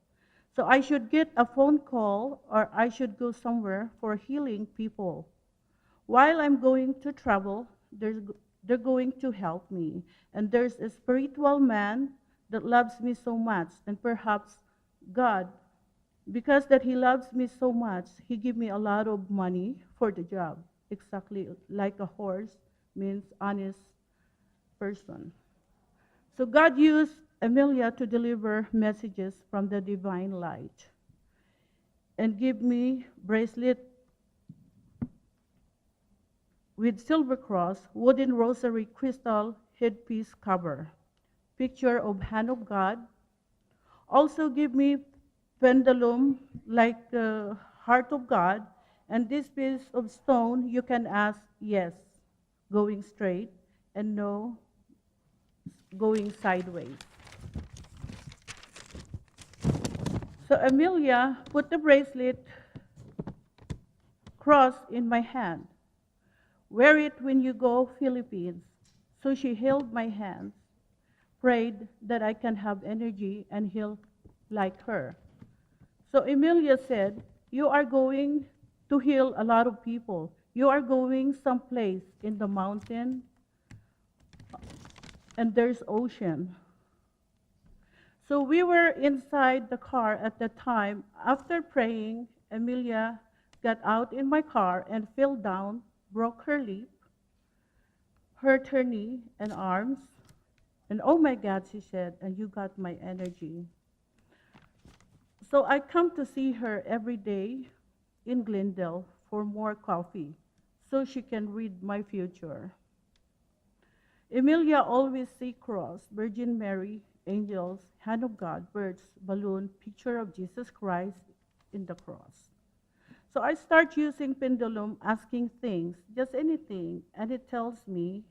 So I should get a phone call, or I should go somewhere for healing people. While I'm going to travel, they're going to help me. And there's a spiritual man that loves me so much, and perhaps God, because that He loves me so much, He give me a lot of money for the job, exactly like a horse means honest person. So God used Emilia to deliver messages from the divine light and give me bracelet with silver cross, wooden rosary crystal headpiece cover, picture of hand of God. Also give me pendulum like heart of God, and this piece of stone you can ask yes, going straight, and no, going sideways. So Emilia put the bracelet cross in my hand. Wear it when you go Philippines. So she held my hands, prayed that I can have energy and heal like her. So Emilia said, you are going to heal a lot of people. You are going someplace in the mountain, and there's ocean. So we were inside the car at the time. After praying, Emilia got out in my car and fell down, broke her lip, hurt her knee and arms. And oh my God, she said, and you got my energy. So I come to see her every day in Glendale for more coffee so she can read my future. Emilia always see cross, Virgin Mary, angels, hand of God, birds, balloon, picture of Jesus Christ in the cross. So I start using pendulum, asking things, just anything, and it tells me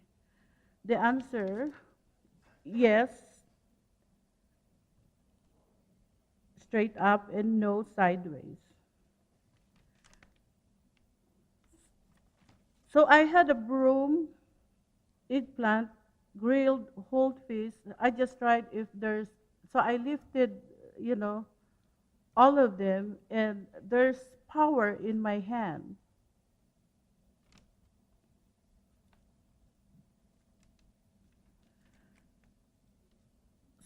the answer, yes, straight up, and no sideways. So I had a broom, eggplant, grilled whole fish. I just tried if there's, so I lifted, all of them, and there's power in my hand.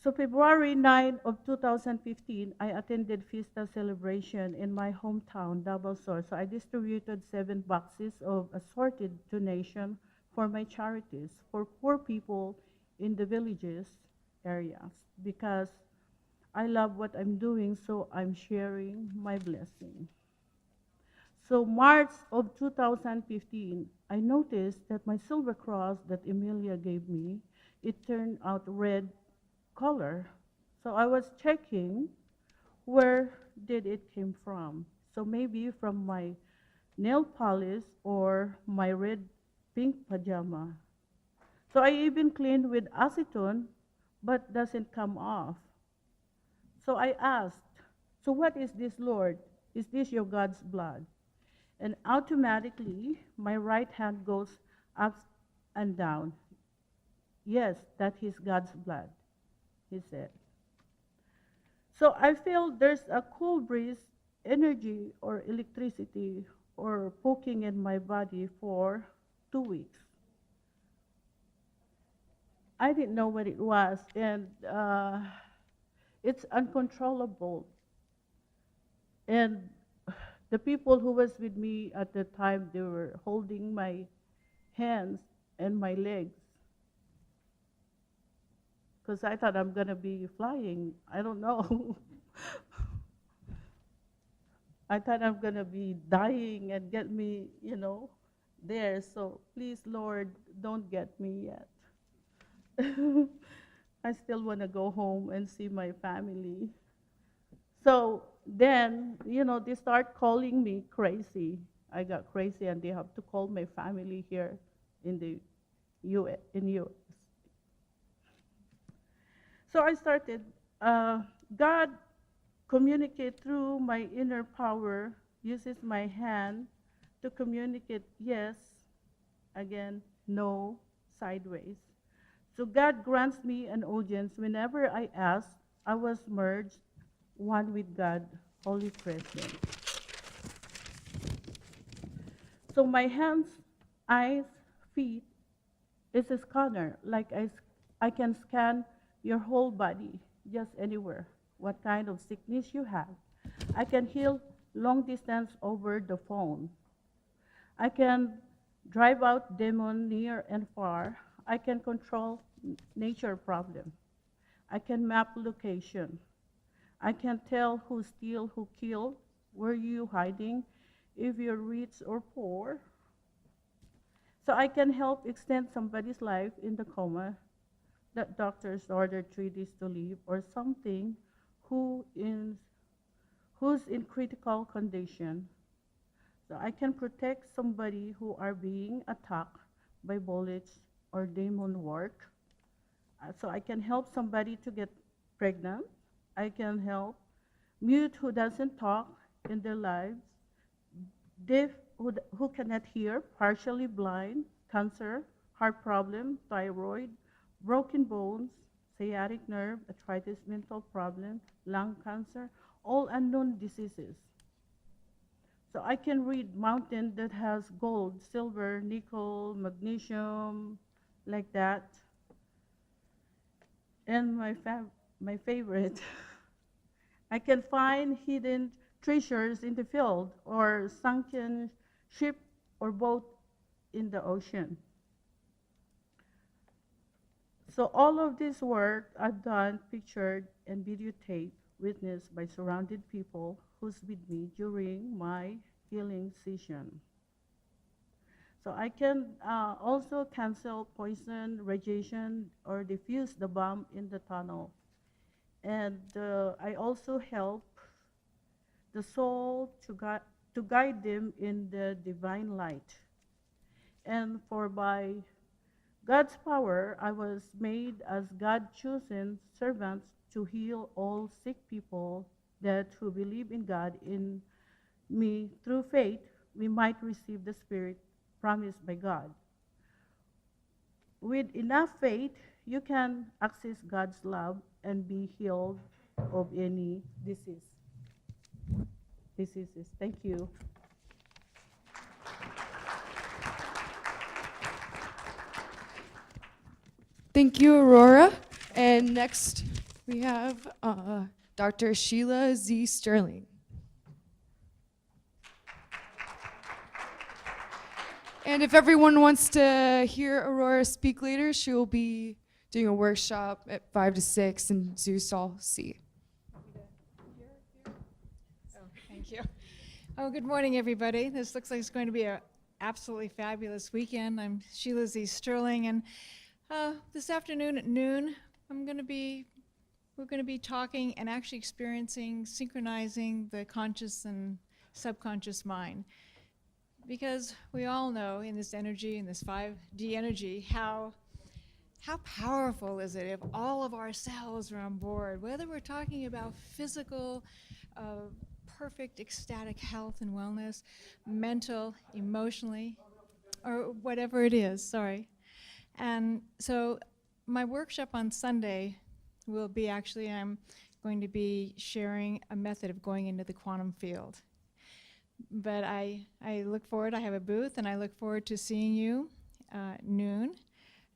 So February 9 of 2015, I attended Fiesta celebration in my hometown, Double Source. So I distributed 7 boxes of assorted donation for my charities for poor people in the villages areas because I love what I'm doing, so I'm sharing my blessing. So March of 2015, I noticed that my silver cross that Emilia gave me, it turned out red color. So I was checking where did it came from. So maybe from my nail polish or my red pink pajama. So I even cleaned with acetone, but doesn't come off. So I asked, so what is this, Lord? Is this your God's blood? And automatically, my right hand goes up and down. Yes, that is God's blood, he said. So I feel there's a cool breeze, energy, or electricity, or poking in my body for 2 weeks. I didn't know what it was, and it's uncontrollable. And the people who was with me at the time, they were holding my hands and my legs. Because I thought I'm going to be flying. I don't know. I thought I'm going to be dying and get me, there. So please, Lord, don't get me yet. I still want to go home and see my family. So then, they start calling me crazy. I got crazy, and they have to call my family here in the U.S. So I started, God communicate through my inner power, uses my hand to communicate yes, again, no, sideways. So God grants me an audience whenever I ask. I was merged, one with God, Holy Presence. So my hands, eyes, feet is a scanner, like I can scan your whole body, just anywhere, what kind of sickness you have. I can heal long distance over the phone. I can drive out demon near and far. I can control nature problem. I can map location. I can tell who steal, who kill, where you hiding, if you're rich or poor. So I can help extend somebody's life in the coma that doctors ordered 3 days to live, or something who's in critical condition. So I can protect somebody who are being attacked by bullets or demon work. So I can help somebody to get pregnant. I can help mute who doesn't talk in their lives, deaf who cannot hear, partially blind, cancer, heart problem, thyroid, broken bones, sciatic nerve, arthritis, mental problem, lung cancer, all unknown diseases. So I can read mountain that has gold, silver, nickel, magnesium, like that. And my favorite, I can find hidden treasures in the field or sunken ship or boat in the ocean. So all of this work I've done, pictured and videotaped, witnessed by surrounded people who's with me during my healing session. So I can also cancel poison, radiation, or diffuse the bomb in the tunnel. And I also help the soul to guide them in the divine light. And for by God's power, I was made as God-chosen servants to heal all sick people that who believe in God, in me, through faith, we might receive the Spirit promised by God. With enough faith, you can access God's love and be healed of any diseases. Thank you. Thank you, Aurora. And next, We have Dr. Sheila Z. Sterling. And if everyone wants to hear Aurora speak later, she will be doing a workshop at 5 to 6 in Zeus Hall C. Thank you. Oh, good morning, everybody. This looks like it's going to be an absolutely fabulous weekend. I'm Sheila Z. Sterling, and this afternoon at noon, we're going to be talking and actually experiencing, synchronizing the conscious and subconscious mind. Because we all know in this energy, in this 5D energy, how powerful is it if all of our cells are on board, whether we're talking about physical, perfect ecstatic health and wellness, mental, emotionally, or whatever it is, sorry. And so my workshop on Sunday will be I'm going to be sharing a method of going into the quantum field. But I look forward, I have a booth, and I look forward to seeing you noon.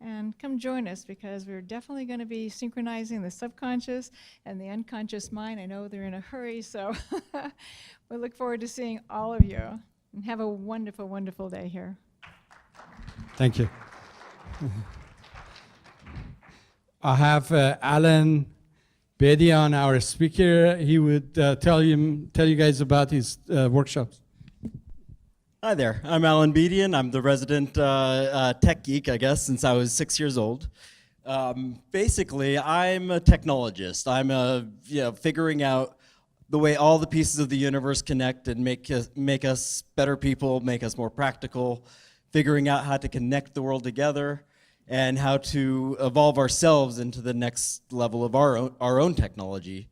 And come join us, because we're definitely going to be synchronizing the subconscious and the unconscious mind. I know they're in a hurry, so we look forward to seeing all of you. And have a wonderful, wonderful day here. Thank you. I have Alan Bedian, our speaker. He would tell you guys about his workshops. Hi there, I'm Alan Bedian. I'm the resident tech geek, I guess, since I was 6 years old. Basically, I'm a technologist. I'm figuring out the way all the pieces of the universe connect and make us better people, make us more practical, figuring out how to connect the world together, and how to evolve ourselves into the next level of our own technology.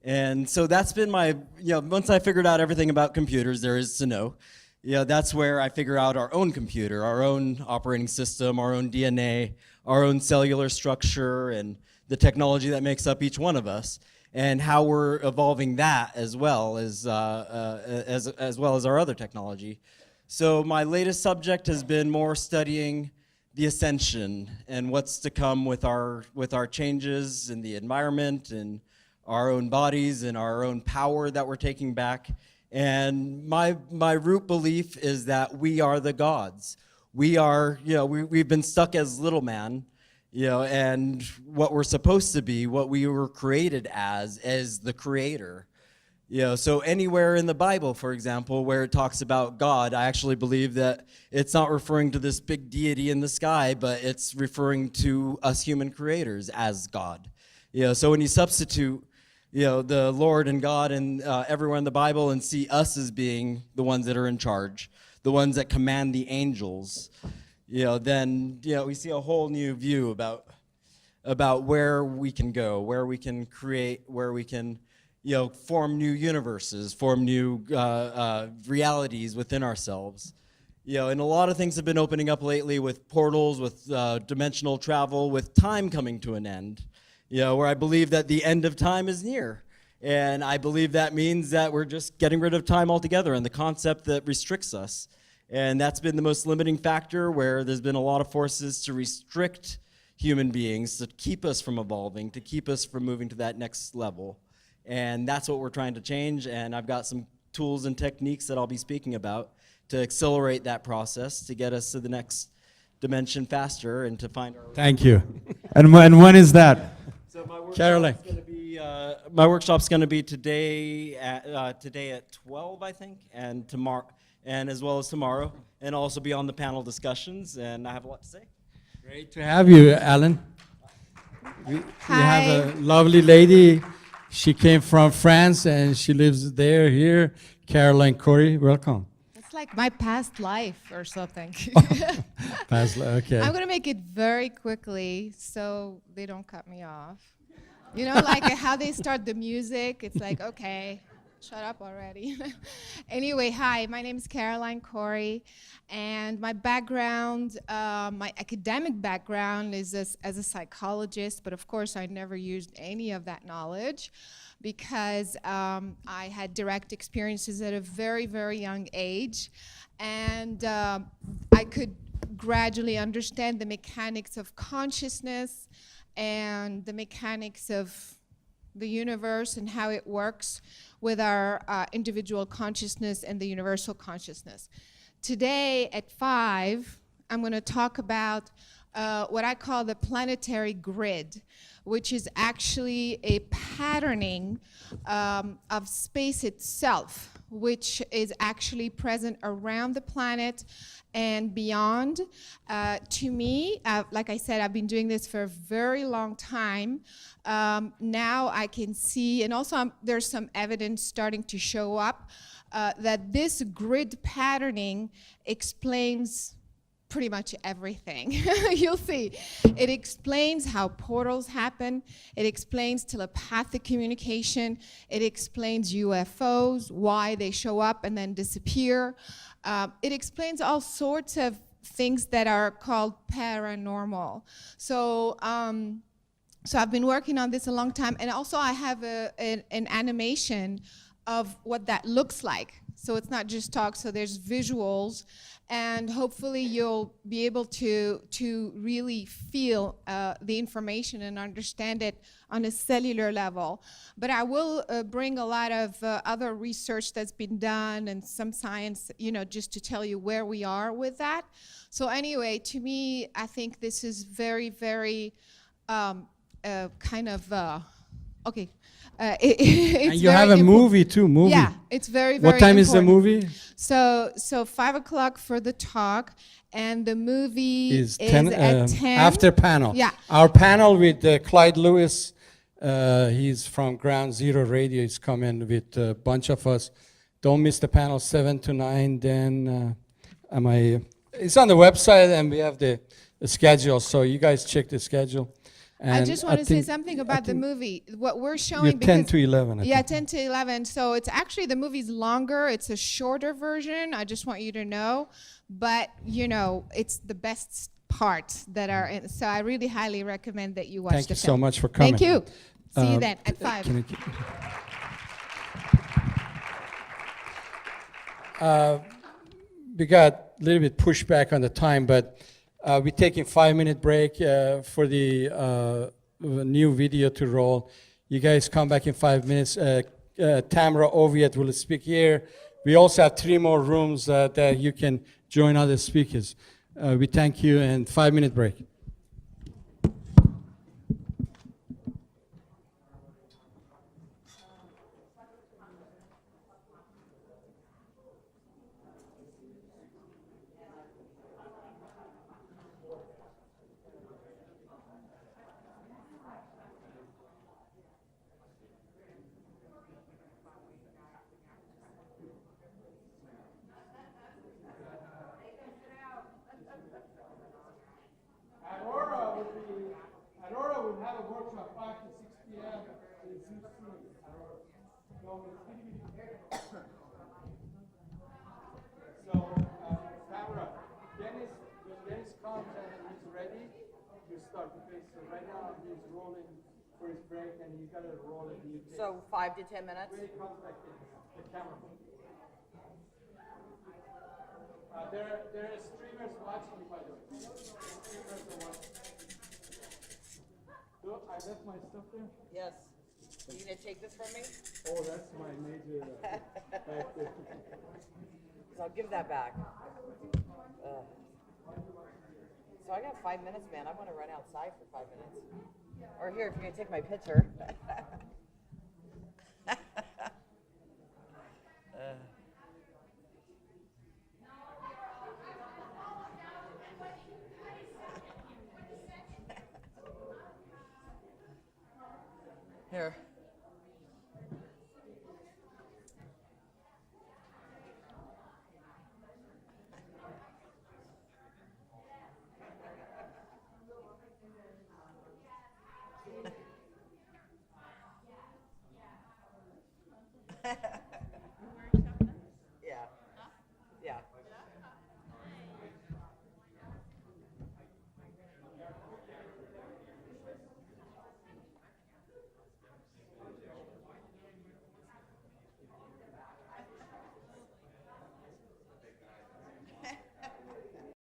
And so that's been my, once I figured out everything about computers there is to know, that's where I figure out our own computer, our own operating system, our own DNA, our own cellular structure, and the technology that makes up each one of us, and how we're evolving that as well as our other technology. So my latest subject has been more studying the ascension and what's to come with our changes in the environment and our own bodies and our own power that we're taking back. And my root belief is that we are the gods. We are, we've been stuck as little man, and what we're supposed to be, what we were created as the creator. So anywhere in the Bible, for example, where it talks about God, I actually believe that it's not referring to this big deity in the sky, but it's referring to us human creators as God. So when you substitute the Lord and God and everywhere in the Bible and see us as being the ones that are in charge, the ones that command the angels, then we see a whole new view about where we can go, where we can create, where we can form new universes, form new realities within ourselves. And a lot of things have been opening up lately with portals, with dimensional travel, with time coming to an end. Where I believe that the end of time is near. And I believe that means that we're just getting rid of time altogether and the concept that restricts us. And that's been the most limiting factor, where there's been a lot of forces to restrict human beings, to keep us from evolving, to keep us from moving to that next level. And that's what we're trying to change. And I've got some tools and techniques that I'll be speaking about to accelerate that process, to get us to the next dimension faster and to find our... Thank you. And when is that? So Caroline. My workshop's going to be today at 12, I think, and tomorrow, and as well as tomorrow, and also be on the panel discussions. And I have a lot to say. Great to have you, Alan. We have a lovely lady. She came from France and she lives there, here. Caroline Corey, welcome. It's like my past life or something. Okay. I'm going to make it very quickly so they don't cut me off. Like how they start the music. It's like, okay, shut up already. Anyway, hi, my name is Caroline Corey, and my background, my academic background is as a psychologist, but of course I never used any of that knowledge because I had direct experiences at a very, very young age, and I could gradually understand the mechanics of consciousness and the mechanics of the universe and how it works with our individual consciousness and the universal consciousness. Today at 5, I'm going to talk about what I call the planetary grid, which is actually a patterning of space itself, which is actually present around the planet and beyond. To me, like I said, I've been doing this for a very long time. Now I can see, and also there's some evidence starting to show up that this grid patterning explains pretty much everything. You'll see. It explains how portals happen. It explains telepathic communication. It explains UFOs, why they show up and then disappear. It explains all sorts of things that are called paranormal. So I've been working on this a long time, and also I have an animation of what that looks like. So it's not just talk, so there's visuals, and hopefully you'll be able to really feel the information and understand it on a cellular level. But I will bring a lot of other research that's been done and some science, just to tell you where we are with that. So anyway, to me, I think this is very, very kind of, okay. And you have a movie too, movie. Yeah, it's very, very What time important. is the movie? So 5 o'clock for the talk, and the movie Is at 10, 10. after panel. Yeah. Our panel with Clyde Lewis, he's from Ground Zero Radio. He's coming with a bunch of us. Don't miss the panel 7 to 9. Then it's on the website, and we have the schedule. So you guys check the schedule. And I just want to say something about the movie. What we're showing, you're 10 to 11. Yeah, 10 to 11. So it's actually, the movie's longer. It's a shorter version. I just want you to know. But, it's the best parts that are in. So I really highly recommend that you watch Thank the you film. so much for coming. Thank you. See you then at 5. We got a little bit pushback on the time, but we're taking 5-minute break for the new video to roll. You guys come back in 5 minutes. Tamara Oviet will speak here. We also have 3 more rooms that you can join other speakers. We thank you, and 5-minute break. Aurora will have a workshop 5 to 6 p.m. in Zoo City. So, Tamara, when Dennis comes and he's ready, you start, because right now he's rolling for his break, and you got to roll it. So 5 to 10 minutes? When it comes like this, the camera. There are streamers watching you, by the way. Streamers are watching. So I left my stuff there? Yes. You gonna take this from me? Oh, that's my major back there. So I'll give that back. So I got 5 minutes, man. I want to run outside for 5 minutes. Or here, if you're gonna take my picture. Here.